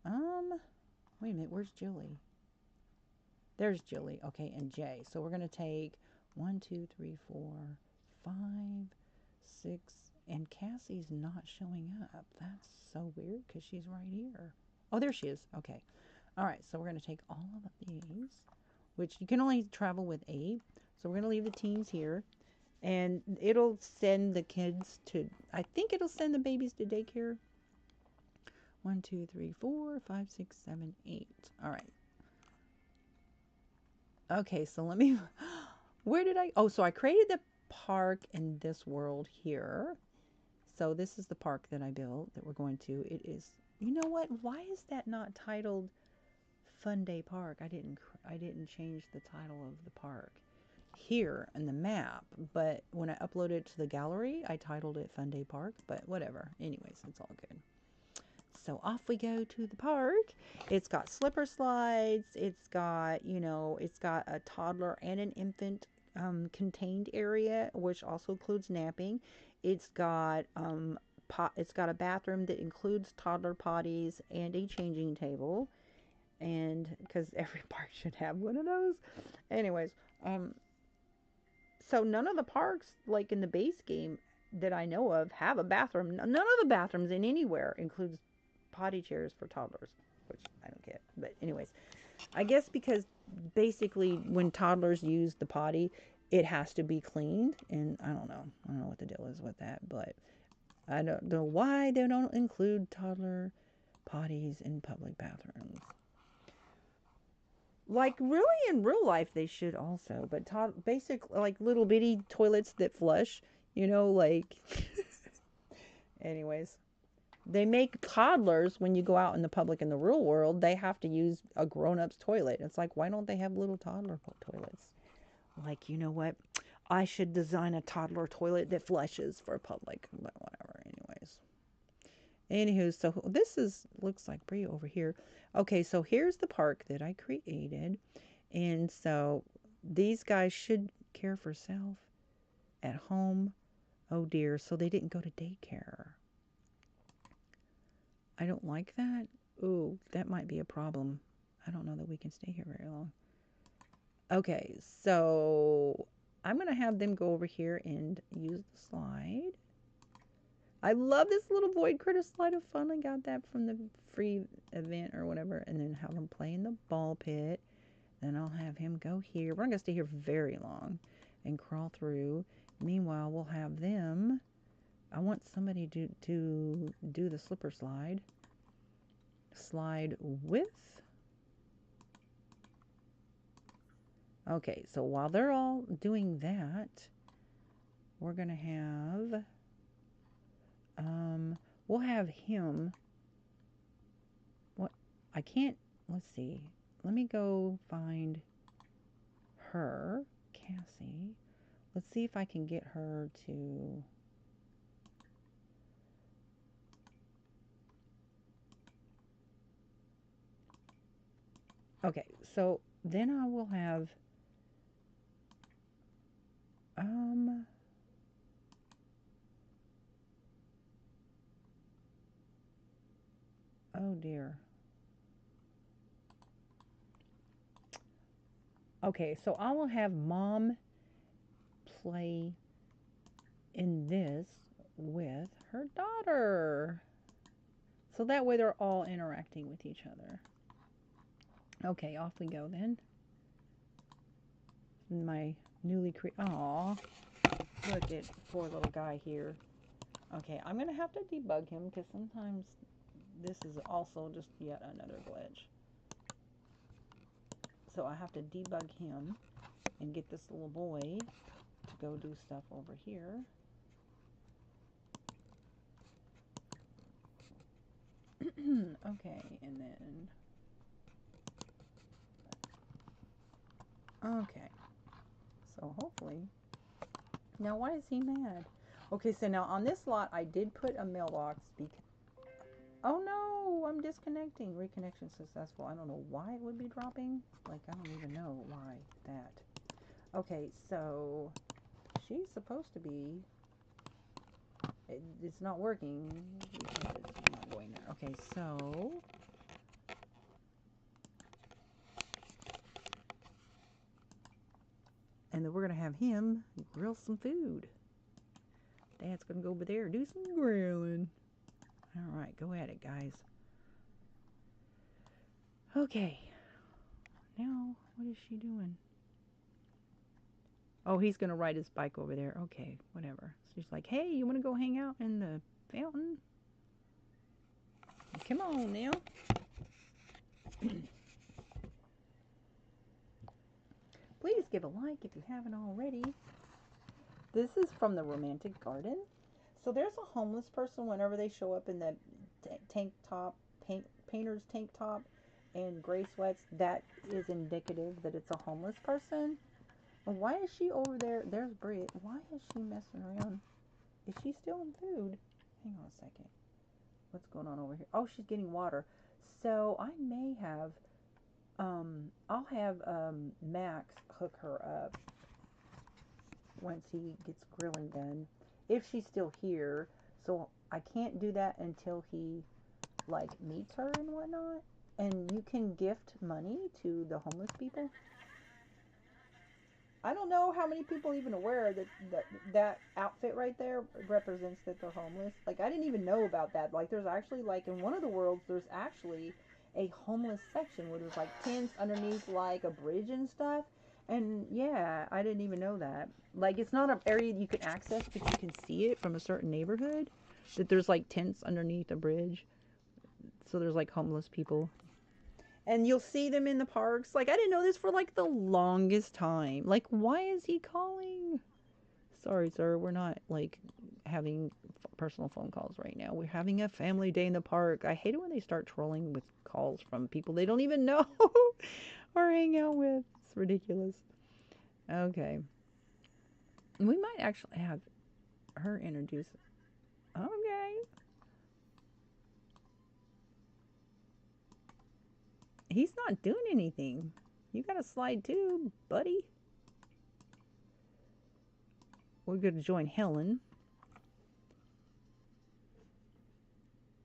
Wait a minute. Where's Julie? There's Julie. Okay, and Jay. So we're going to take 1, 2, 3, 4, 5, 6, and Cassie's not showing up. That's so weird because she's right here. Oh, there she is. Okay. All right, so we're going to take all of these, which you can only travel with 8. So we're going to leave the teens here, and it'll send the kids to, I think it'll send the babies to daycare. 1, 2, 3, 4, 5, 6, 7, 8. All right. Okay, so let me, where did so I created the park in this world here. So this is the park that I built that we're going to. It is, you know what? Why is that not titled Fun Day Park? I didn't change the title of the park here in the map, but when I uploaded it to the gallery, I titled it Fun Day Park, but whatever. Anyways, it's all good. So off we go to the park. It's got slipper slides. It's got, it's got a toddler and an infant contained area, which also includes napping. It's got it's got a bathroom that includes toddler potties and a changing table. And because every park should have one of those. Anyways, so none of the parks, like in the base game that I know of, have a bathroom. None of the bathrooms in anywhere includes potty chairs for toddlers, which I don't get. But anyways, I guess because basically when toddlers use the potty, it has to be cleaned, and I don't know what the deal is with that, but I don't know why they don't include toddler potties in public bathrooms. Like, really, in real life, they should also. But basic, like, little bitty toilets that flush, like. Anyways, they make toddlers, when you go out in the public in the real world, they have to use a grown-up's toilet. It's like, why don't they have little toddler toilets? Like, you know what? I should design a toddler toilet that flushes for public. But whatever, anyways. Anywho, so looks like Bria over here. Okay, so here's the park that I created. And so these guys should care for self at home. Oh dear, so they didn't go to daycare. I don't like that. Ooh, that might be a problem. I don't know that we can stay here very long. Okay, so I'm going to have them go over here and use the slide. I love this little void critter slide of fun. I got that from the free event or whatever. And then have him play in the ball pit. Then I'll have him go here. We're not going to stay here very long and crawl through. Meanwhile, we'll have them. I want somebody to do the slipper slide. Slide with. Okay, so while they're all doing that, we're going to have, we'll have him, I can't, let's see, let me go find her, Cassie. Let's see if I can get her to, okay, so then I will have, oh dear. Okay, so I will have Mom play in this with her daughter. So that way they're all interacting with each other. Okay, off we go then. My newly created, aw, look at poor little guy here. Okay, I'm going to have to debug him because sometimes this is also just yet another glitch. So I have to debug him and get this little boy to go do stuff over here. Okay, and then, okay, so hopefully, now why is he mad? Okay, so now on this lot, I did put a mailbox because, oh no, I'm disconnecting. Reconnection successful. I don't know why it would be dropping. Like, I don't even know why that. Okay, so she's supposed to be, it's not working. It's not going there. Okay, so, and then we're going to have him grill some food. Dad's going to go over there and do some grilling. All right, go at it, guys. Okay. Now, what is she doing? Oh, he's going to ride his bike over there. Okay, whatever. So she's like, hey, you want to go hang out in the fountain? Come on now. Please give a like if you haven't already. This is from the Romantic Garden. So there's a homeless person whenever they show up in the tank top, painter's tank top and gray sweats. That is indicative that it's a homeless person. And why is she over there? There's Brit. Why is she messing around? Is she stealing food? Hang on a second. What's going on over here? Oh, she's getting water. So I may have, I'll have Max hook her up once he gets grilling done, if she's still here. So I can't do that until he like meets her and whatnot. And you can gift money to the homeless people. I don't know how many people even aware that outfit right there represents that they're homeless. Like, I didn't even know about that. Like, there's actually, like, in one of the worlds, there's actually a homeless section where there's, like, tents underneath, like, a bridge and stuff. And, yeah, I didn't even know that. Like, it's not an area you can access, but you can see it from a certain neighborhood. That there's, like, tents underneath a bridge. So there's, like, homeless people. And you'll see them in the parks. Like, I didn't know this for like the longest time. Like, why is he calling? Sorry, sir, we're not like having personal phone calls right now. We're having a family day in the park. I hate it when they start trolling with calls from people they don't even know or hang out with. It's ridiculous. Okay. We might actually have her introduce. Okay. He's not doing anything. You got to slide too, buddy. We're going to join Helen.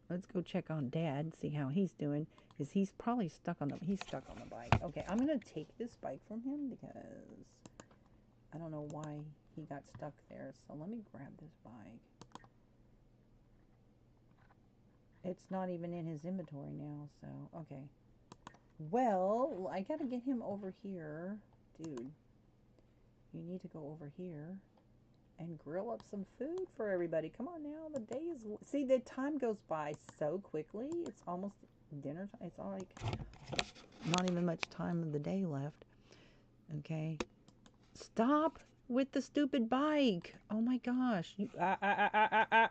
Let's go check on Dad and see how he's doing. Because he's probably stuck on the bike. Okay, I'm going to take this bike from him because I don't know why he got stuck there. So let me grab this bike. It's not even in his inventory now, so okay. Well, I got to get him over here. Dude, you need to go over here and grill up some food for everybody. Come on now, the day is... See, the time goes by so quickly. It's almost dinner time. It's all like not even much time of the day left. Okay. Stop with the stupid bike. Oh my gosh. You,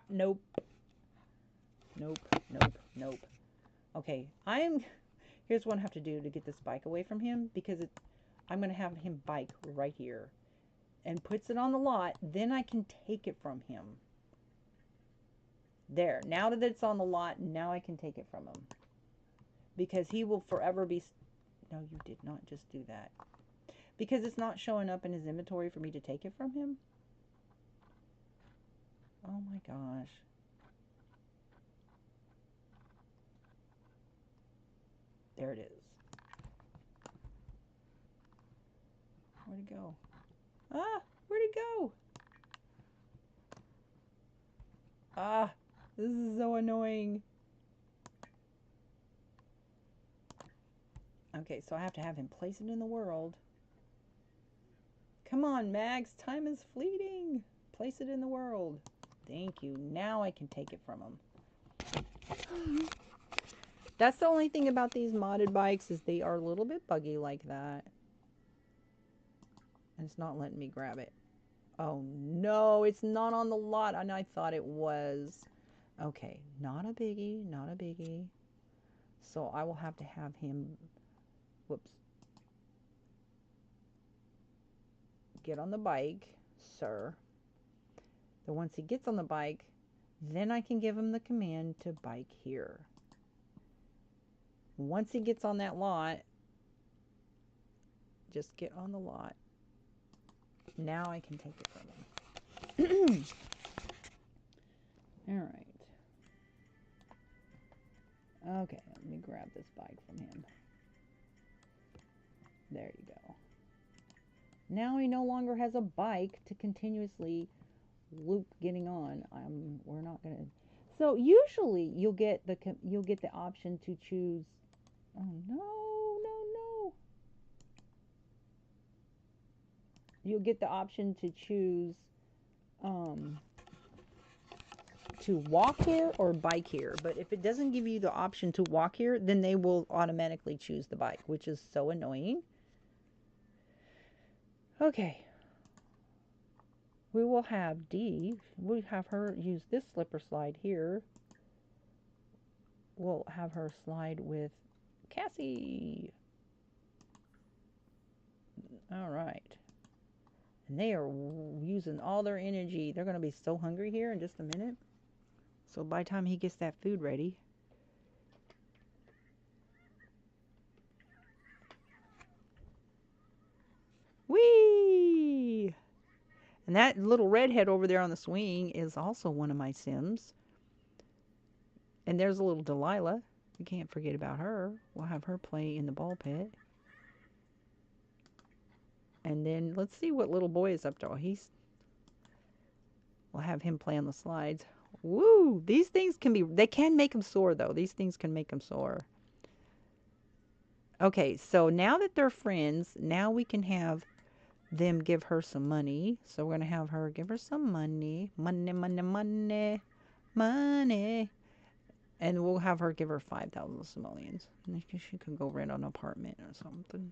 nope. Nope. Okay, here's what I have to do to get this bike away from him, because I'm going to have him bike right here. And puts it on the lot, then I can take it from him. There, now that it's on the lot, now I can take it from him. Because he will forever be... No, you did not just do that. Because it's not showing up in his inventory for me to take it from him. Oh my gosh. There it is. Where'd it go? Ah, where'd it go? Ah, this is so annoying. Okay, so I have to have him place it in the world. Come on, Max, time is fleeting. Place it in the world. Thank you. Now I can take it from him. That's the only thing about these modded bikes, is they are a little bit buggy like that. And it's not letting me grab it. Oh no, it's not on the lot, and I thought it was. Okay, not a biggie, not a biggie. So I will have to have him, whoops, get on the bike, sir. Then once he gets on the bike, then I can give him the command to bike here. Once he gets on that lot, just get on the lot. Now I can take it from him. All right. Okay, let me grab this bike from him. There you go. Now he no longer has a bike to continuously loop getting on. We're not gonna. So usually you'll get the option to choose. Oh no. You'll get the option to choose to walk here or bike here. But if it doesn't give you the option to walk here, then they will automatically choose the bike, which is so annoying. Okay. We will have Dee. We have her use this slipper slide here. We'll have her slide with Cassie. All right. And they are using all their energy. They're going to be so hungry here in just a minute. So by the time he gets that food ready. Whee! And that little redhead over there on the swing is also one of my Sims. And there's a little Delilah. You can't forget about her. We'll have her play in the ball pit. And then let's see what little boy is up to. We'll have him play on the slides. Woo! These things they can make them sore though. These things can make them sore. Okay, so now that they're friends, now we can have them give her some money. So we're going to have her give her some money. Money. And we'll have her give her 5,000 simoleons. And she could go rent an apartment or something.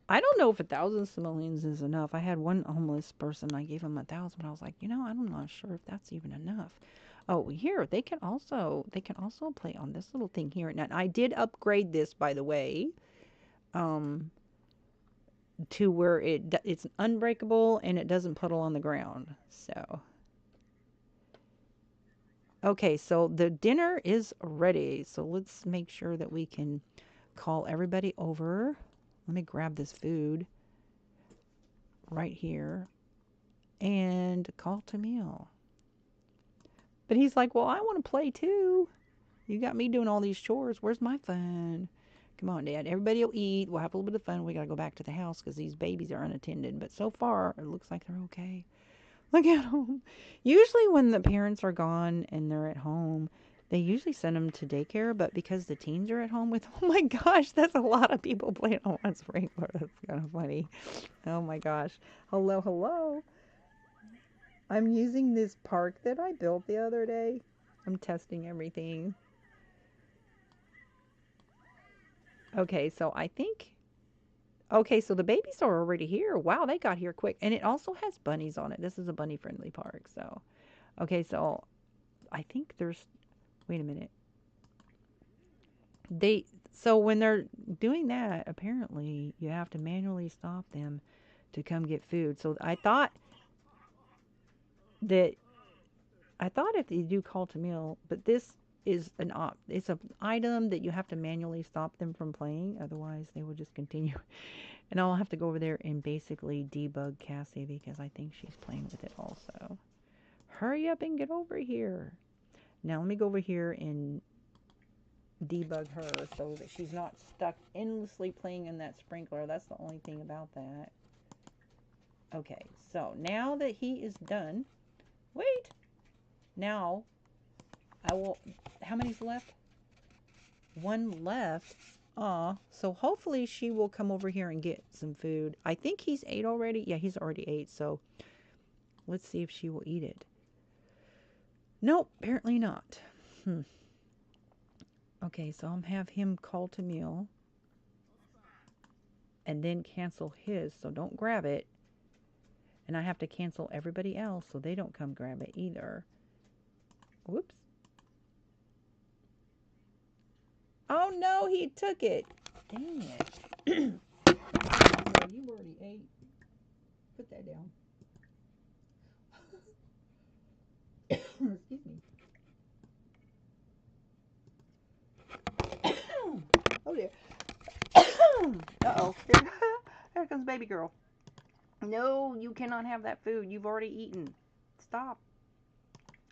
I don't know if 1,000 simoleons is enough. I had one homeless person, I gave him 1,000, but I was like, I'm not sure if that's even enough. Oh, here they can also play on this little thing here. Now I did upgrade this, by the way, to where it's unbreakable and it doesn't puddle on the ground. So okay, so the dinner is ready. So let's make sure that we can call everybody over. Let me grab this food right here and call to meal. But he's like, well, I want to play too. You got me doing all these chores. Where's my fun? Come on, Dad. Everybody will eat. We'll have a little bit of fun. We got to go back to the house because these babies are unattended. But so far, it looks like they're okay. Look at them. Usually when the parents are gone and they're at home, they usually send them to daycare. But because the teens are at home with, oh my gosh, that's a lot of people playing on one sprinkler. That's kind of funny. Oh my gosh. Hello, hello. I'm using this park that I built the other day. I'm testing everything. Okay, so I think... Okay, so the babies are already here. Wow, they got here quick. And it also has bunnies on it. This is a bunny-friendly park, so... Okay, so I think there's... Wait a minute. So when they're doing that, apparently you have to manually stop them to come get food. So I thought if you do call to meal, but this is it's an item that you have to manually stop them from playing, otherwise they will just continue. And I'll have to go over there and basically debug Cassie because I think she's playing with it also. Hurry up and get over here. Now let me go over here and debug her so that she's not stuck endlessly playing in that sprinkler. That's the only thing about that. Okay, so now that he is done, wait. Now I will... How many's left? One left. So hopefully she will come over here and get some food. I think he's ate already. Yeah, he's already ate. So let's see if she will eat it. Nope, apparently not. Okay, so I'll have him call to meal and then cancel his. So don't grab it. And I have to cancel everybody else so they don't come grab it either. Whoops. Oh no, he took it. Dang it. You already ate. Put that down. Excuse me. Oh dear. Uh-oh. Here comes baby girl. No, you cannot have that food. You've already eaten. Stop.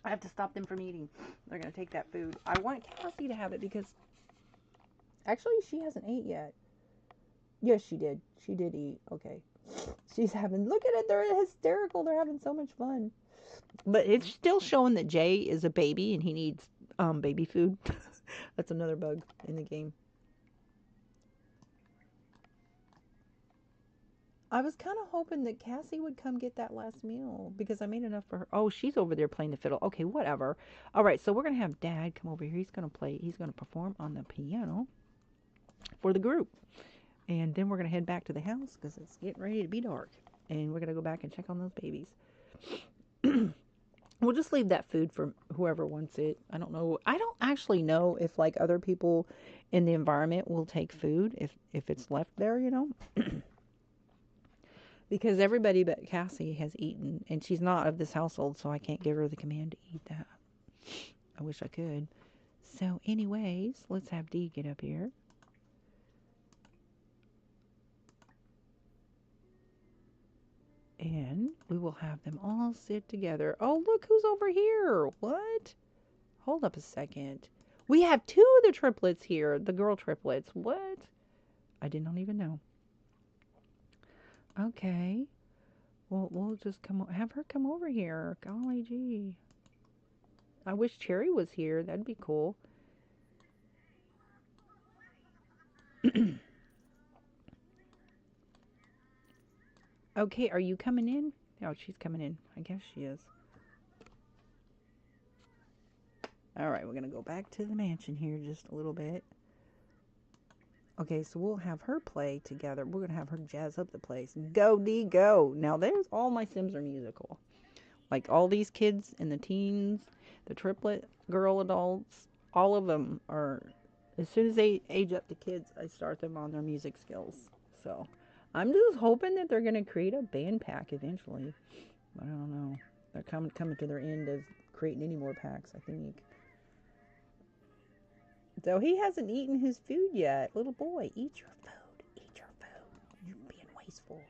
I have to stop them from eating. They're going to take that food. I want Cassie to have it because... Actually, she hasn't ate yet. Yes, she did. She did eat. Okay. She's having... Look at it. They're hysterical. They're having so much fun. But it's still showing that Jay is a baby and he needs baby food. That's another bug in the game. I was kind of hoping that Cassie would come get that last meal because I made enough for her. Oh, she's over there playing the fiddle. Okay, whatever. All right, so we're going to have Dad come over here. He's going to play. He's going to perform on the piano for the group. And then we're going to head back to the house because it's getting ready to be dark. And we're going to go back and check on those babies. We'll just leave that food for whoever wants it. I don't know. I don't actually know if like other people in the environment will take food if it's left there, you know. Because everybody but Cassie has eaten, and she's not of this household, so I can't give her the command to eat that. I wish I could. So anyways, let's have Dee get up here. And we will have them all sit together. Oh, look who's over here. What? Hold up a second. We have two of the triplets here, the girl triplets. What? I did not even know. Okay. Well, we'll just have her come over here. Golly gee. I wish Cherry was here. That'd be cool. Okay, are you coming in? Oh, she's coming in. I guess she is. All right, we're going to go back to the mansion here just a little bit. Okay, so we'll have her play together. We're going to have her jazz up the place. Go, Dee, go. Now, there's all my Sims are musical. Like all these kids and the teens, the triplet girl adults, all of them are, as soon as they age up to kids, I start them on their music skills. So I'm just hoping that they're going to create a band pack eventually. I don't know. They're coming to their end of creating any more packs, I think. So he hasn't eaten his food yet. Little boy, eat your food. Eat your food. You're being wasteful.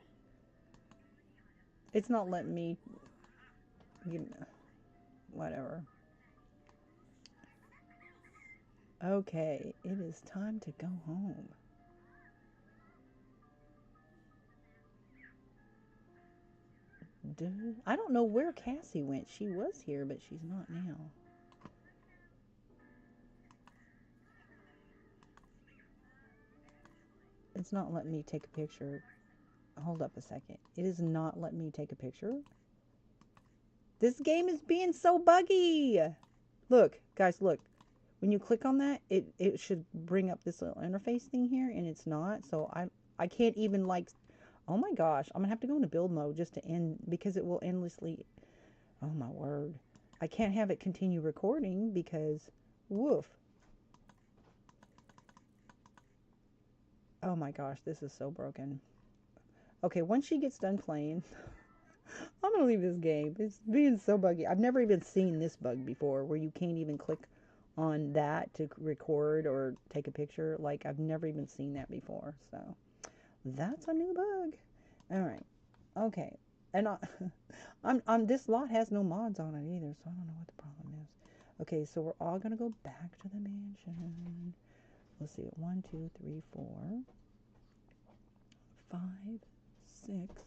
It's not letting me, you know, whatever. Okay, it is time to go home. I don't know where Cassie went. She was here, but she's not now. It's not letting me take a picture. Hold up a second. It is not letting me take a picture. This game is being so buggy. Look, guys, look. When you click on that, it should bring up this little interface thing here, and it's not. So I can't even, like, oh my gosh, I'm gonna have to go into build mode just to end, because it will endlessly, oh my word. I can't have it continue recording because, woof. Oh my gosh, this is so broken. Okay, once she gets done playing, I'm gonna leave this game. It's being so buggy. I've never even seen this bug before, where you can't even click on that to record or take a picture. Like, I've never even seen that before. So that's a new bug. All right. Okay. And this lot has no mods on it either, so I don't know what the problem is. Okay, so we're all gonna go back to the mansion. Let's see. 1, 2, 3, 4, 5, 6,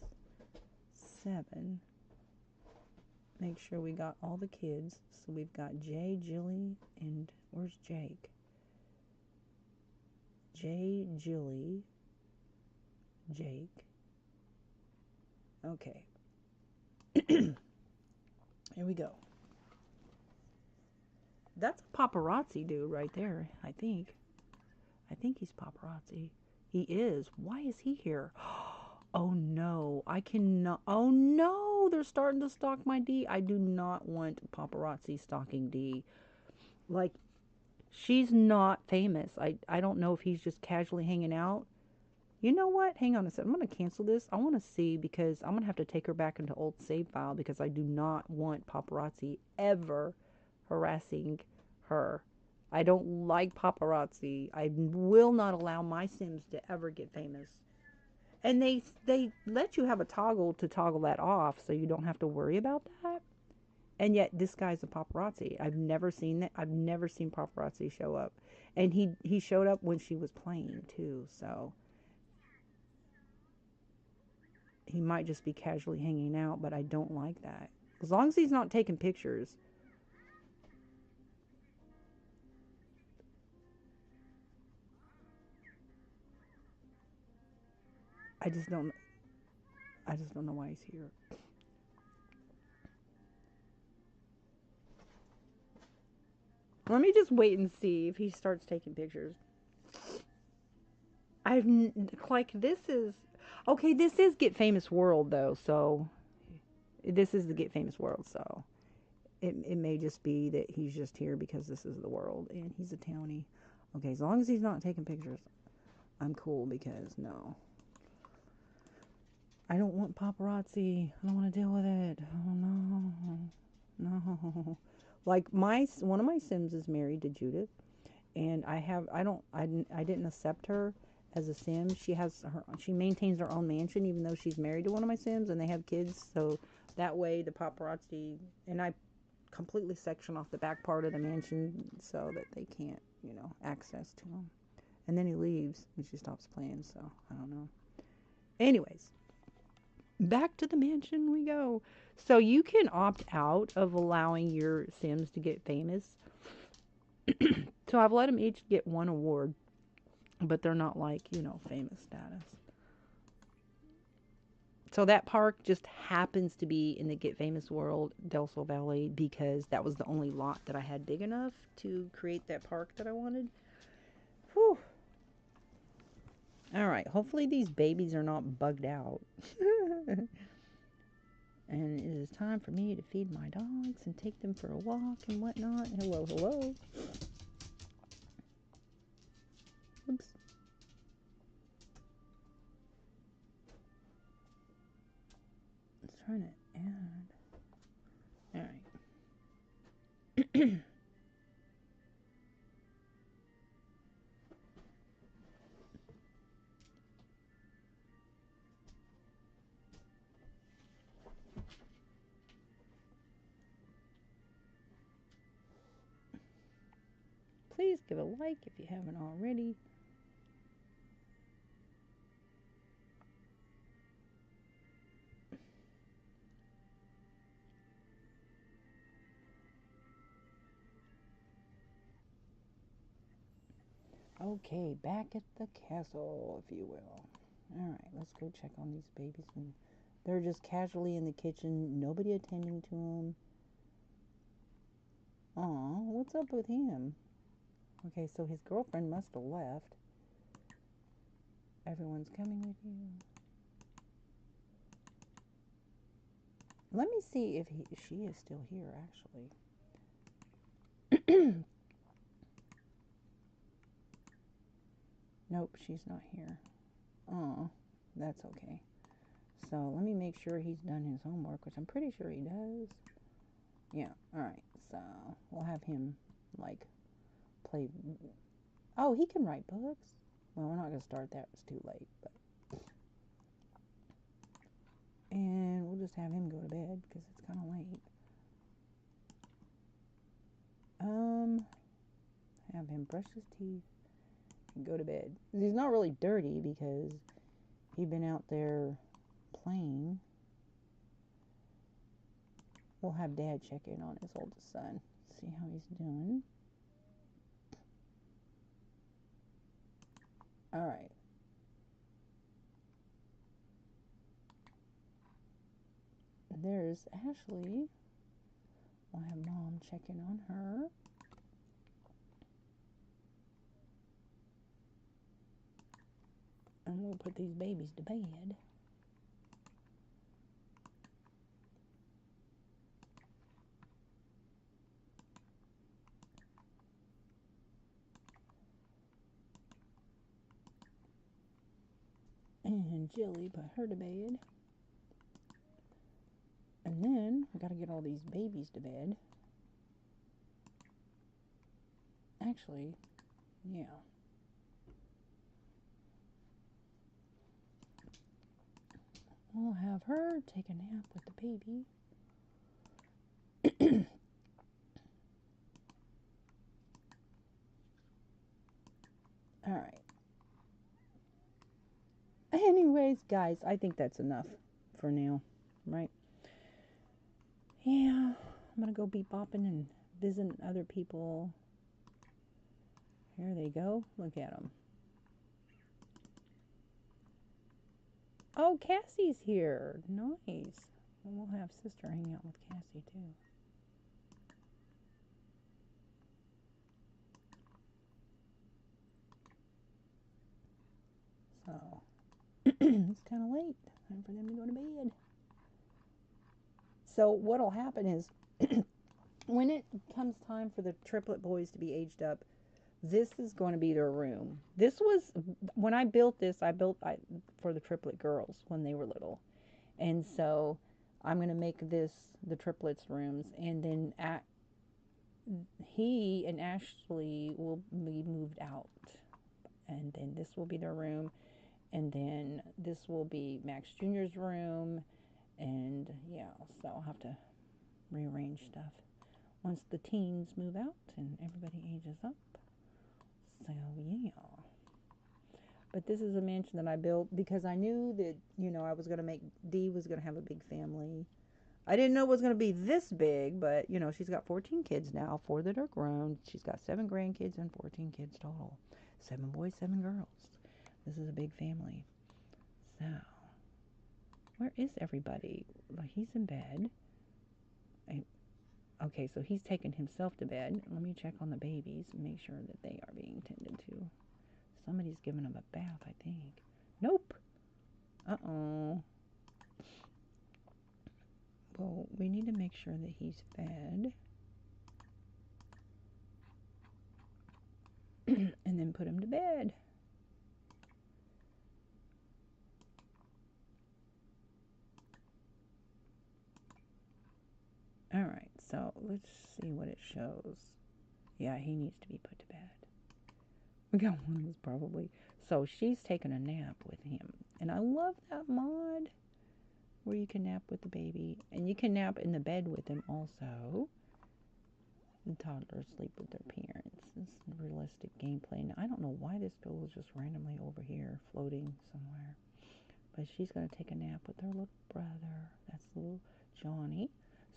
7. Make sure we got all the kids. So we've got Jay, Jilly, and where's Jake? Jay, Jilly, Jake. Okay. Here we go. That's a paparazzi dude right there, I think. I think he's paparazzi. He is. Why is he here? Oh no, I cannot. Oh no, they're starting to stalk my D. I do not want paparazzi stalking D. Like, she's not famous. I don't know if he's just casually hanging out. You know what? Hang on a second. I'm going to cancel this. I want to see, because I'm going to have to take her back into old save file, because I do not want paparazzi ever harassing her. I don't like paparazzi. I will not allow my Sims to ever get famous. And they let you have a toggle to toggle that off, so you don't have to worry about that. And yet this guy's a paparazzi. I've never seen that. I've never seen paparazzi show up. And he showed up when she was playing too, so he might just be casually hanging out, but I don't like that. As long as he's not taking pictures. I just don't know why he's here. Let me just wait and see if he starts taking pictures. Like, this is, okay, this is Get Famous World though, so this is the Get Famous World, so it may just be that he's just here because this is the world and he's a townie. Okay, as long as he's not taking pictures, I'm cool, because no. I don't want paparazzi. I don't want to deal with it. Oh no. No. Like, one of my Sims is married to Judith, and I didn't accept her as a Sim. She maintains her own mansion even though she's married to one of my Sims, and they have kids, so that way the paparazzi, and I completely section off the back part of the mansion so that they can't, access to him. And then he leaves when she stops playing, so I don't know. Anyways, back to the mansion we go. So you can opt out of allowing your Sims to get famous. So I've let them each get one award, but they're not like, famous status. So that park just happens to be in the Get Famous World, Del Sol Valley, because that was the only lot that I had big enough to create that park that I wanted. Whew. All right, hopefully these babies are not bugged out. And it is time for me to feed my dogs and take them for a walk and whatnot. Hello, hello. Oops. Let's try to add. All right. Please give a like if you haven't already. Okay, back at the castle, if you will. Alright, let's go check on these babies. And they're just casually in the kitchen, nobody attending to them. Aw, what's up with him? Okay, so his girlfriend must have left. Everyone's coming with you. Let me see if she is still here, actually. Nope, she's not here. Oh, that's okay. So let me make sure he's done his homework, which I'm pretty sure he does. Yeah, alright. So we'll have him, like, play. Oh, he can write books. Well, we're not going to start that. It's too late. But. And we'll just have him go to bed because it's kind of late. Have him brush his teeth and go to bed. He's not really dirty because he's been out there playing. We'll have Dad check in on his oldest son, see how he's doing. All right. There's Ashley. We'll have Mom check in on her. And we'll put these babies to bed. And Jilly put her to bed. And then we got to get all these babies to bed. Actually, yeah. We'll have her take a nap with the baby. All right. Anyways, guys, I think that's enough for now, right? Yeah, I'm going to go be bopping and visiting other people. Here they go. Look at them. Oh, Cassie's here. Nice. And we'll have sister hang out with Cassie, too. So, it's kind of late. Time for them to go to bed. So, what'll happen is, when it comes time for the triplet boys to be aged up, this is going to be their room. This was, when I built this, I built for the triplet girls when they were little. And so I'm going to make this the triplets rooms. And then he and Ashley will be moved out. And then this will be their room. And then this will be Max Jr.'s room. And yeah, so I'll have to rearrange stuff once the teens move out and everybody ages up. So yeah. But this is a mansion that I built because I knew that, I was going to make, Dee was going to have a big family. I didn't know it was going to be this big, but, she's got 14 kids now, 4 that are grown. She's got 7 grandkids and 14 kids total. 7 boys, 7 girls. This is a big family. So, Where is everybody? Like, he's in bed. Okay, so he's taken himself to bed. Let me check on the babies and make sure that they are being tended to. Somebody's giving him a bath, I think. Nope. Uh-oh. Well, we need to make sure that he's fed. And then put him to bed. Alright, so let's see what it shows. Yeah, he needs to be put to bed. We got one who's probably... So she's taking a nap with him. And I love that mod where you can nap with the baby. And you can nap in the bed with him also. The toddlers sleep with their parents. This is realistic gameplay. Now, I don't know why this pillow is just randomly over here floating somewhere. But she's going to take a nap with her little brother. That's little Johnny.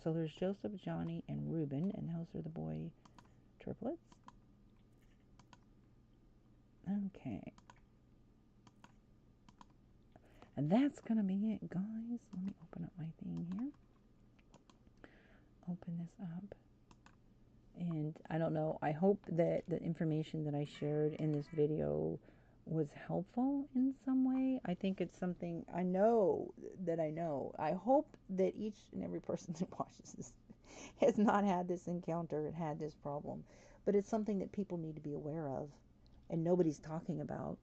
So there's Joseph, Johnny, and Reuben. And those are the boy triplets. Okay. And that's going to be it, guys. Let me open up my thing here. Open this up. And I don't know, I hope that the information that I shared in this video was helpful in some way. I think it's something I know. I hope that each and every person that watches this has not had this encounter and had this problem. But it's something that people need to be aware of and nobody's talking about.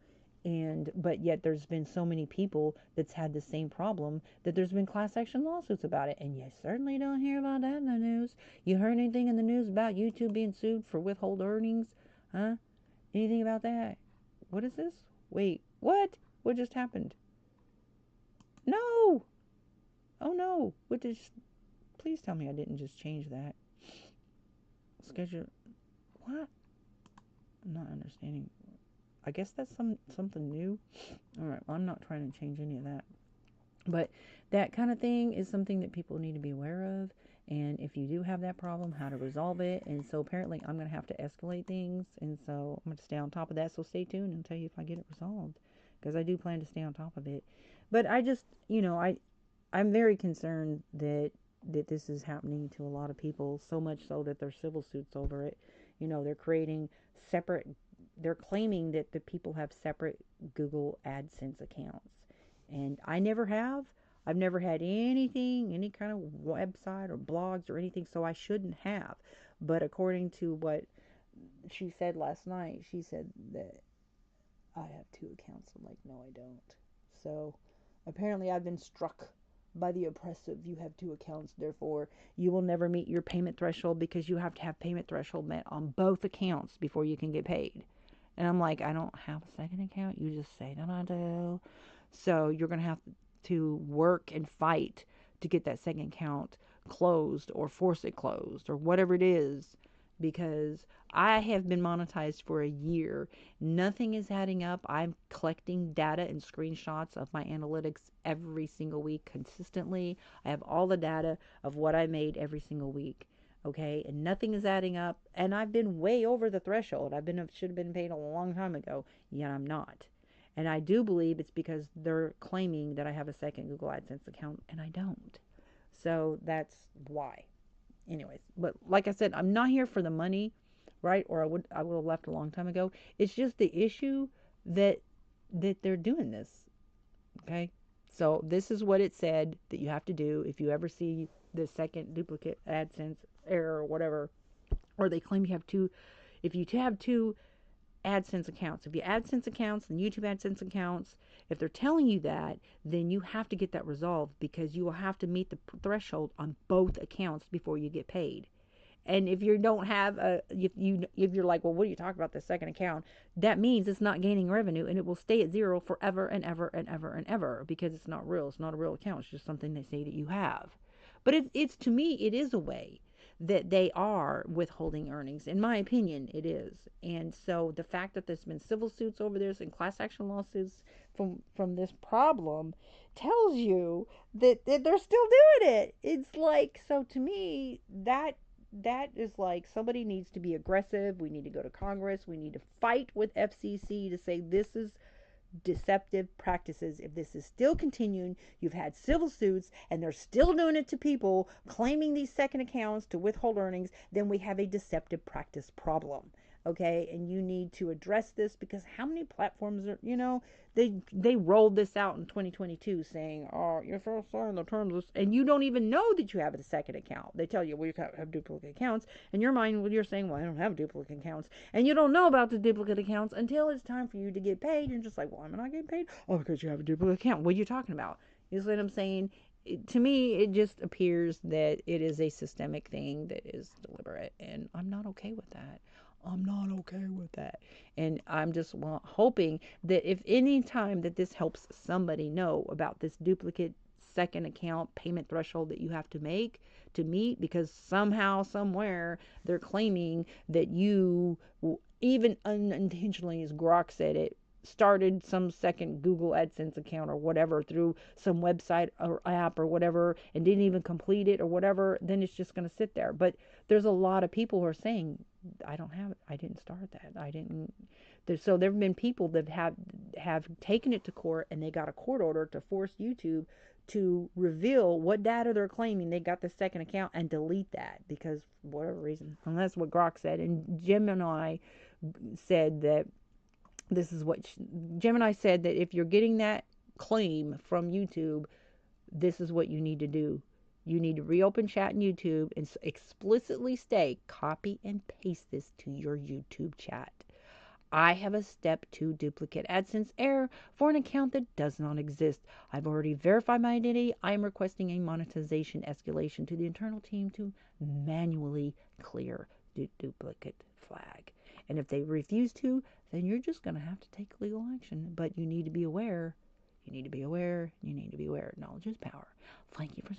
But yet there's been so many people that's had the same problem that there's been class action lawsuits about it. And you certainly don't hear about that in the news. You heard anything in the news about YouTube being sued for withhold earnings? Huh? Anything about that? What is this? Wait, what? What just happened? No! Oh no! Please tell me I didn't just change that. Schedule. What? I'm not understanding. I guess that's something new. All right, well, I'm not trying to change any of that. But that kind of thing is something that people need to be aware of. And if you do have that problem, how to resolve it. And so apparently I'm going to have to escalate things. And so I'm going to stay on top of that. So stay tuned and I'll tell you if I get it resolved. Because I do plan to stay on top of it. But I just, I'm very concerned that this is happening to a lot of people. So much so that there's civil suits over it. They're creating separate... They're claiming that the people have separate Google AdSense accounts. And I never have. I've never had anything, any kind of website or blogs or anything, so I shouldn't have. But according to what she said last night, she said that I have 2 accounts. I'm like, no, I don't. So apparently I've been struck by the oppressive. You have 2 accounts, therefore you will never meet your payment threshold because you have to have payment threshold met on both accounts before you can get paid. And I'm like, I don't have a second account. You just say that I do. So you're going to have to work and fight to get that second account closed or force it closed or whatever it is. Because I have been monetized for a year. Nothing is adding up. I'm collecting data and screenshots of my analytics every single week consistently. I have all the data of what I made every single week. Okay, and nothing is adding up, and I've been way over the threshold. Should have been paid a long time ago, yet I'm not. And I do believe it's because they're claiming that I have a second Google AdSense account, and I don't. So that's why. Anyways, but like I said, I'm not here for the money, right? Or I would have left a long time ago. It's just the issue that they're doing this. Okay, so this is what it said that you have to do if you ever see the second duplicate AdSense error or whatever, or they claim you have 2. If you have 2 AdSense accounts, if you AdSense accounts and YouTube AdSense accounts, if they're telling you that, then you have to get that resolved because you will have to meet the threshold on both accounts before you get paid. And if you don't have if you're like, well, what are you talking about, the second account? That means it's not gaining revenue and it will stay at 0 forever and ever and ever and ever because it's not real. It's not a real account. It's just something they say that you have. But it's to me, it is a way that they are withholding earnings. In my opinion, it is. And so the fact that there's been civil suits over this and class action lawsuits from this problem tells you that they're still doing it. It's like, so to me, that is like somebody needs to be aggressive. We need to go to Congress. We need to fight with FCC to say this is deceptive practices. If this is still continuing, you've had civil suits and they're still doing it to people claiming these second accounts to withhold earnings, then we have a deceptive practice problem. Okay, and you need to address this, because how many platforms are, they rolled this out in 2022 saying, oh, you're so sorry, the terms, and you don't even know that you have a second account. They tell you, well, you have duplicate accounts. In your mind, well, you're saying, well, I don't have duplicate accounts, and you don't know about the duplicate accounts until it's time for you to get paid. You're just like, well, I'm not getting paid. Oh, because you have a duplicate account. What are you talking about? You see what I'm saying? To me, it just appears that it is a systemic thing that is deliberate, and I'm not okay with that. I'm not okay with that. And I'm just hoping that if any time that this helps somebody know about this duplicate second account payment threshold that you have to make to meet, because somehow, somewhere, they're claiming that you, even unintentionally, as Grok said it, started some second Google AdSense account or whatever through some website or app or whatever and didn't even complete it or whatever, then it's just going to sit there. But there's a lot of people who are saying, I don't have it. I didn't start that. I didn't. So there have been people that have taken it to court, and they got a court order to force YouTube to reveal what data they're claiming they got the second account and delete that, because for whatever reason. And that's what Grok said. And Gemini said that this is what Gemini said, that if you're getting that claim from YouTube, this is what you need to do. You need to reopen chat in YouTube and explicitly say, copy and paste this to your YouTube chat. I have a step 2 duplicate AdSense error for an account that does not exist. I've already verified my identity. I am requesting a monetization escalation to the internal team to manually clear the duplicate flag. And if they refuse to, then you're just going to have to take legal action. But you need to be aware. You need to be aware. You need to be aware. Knowledge is power. Thank you for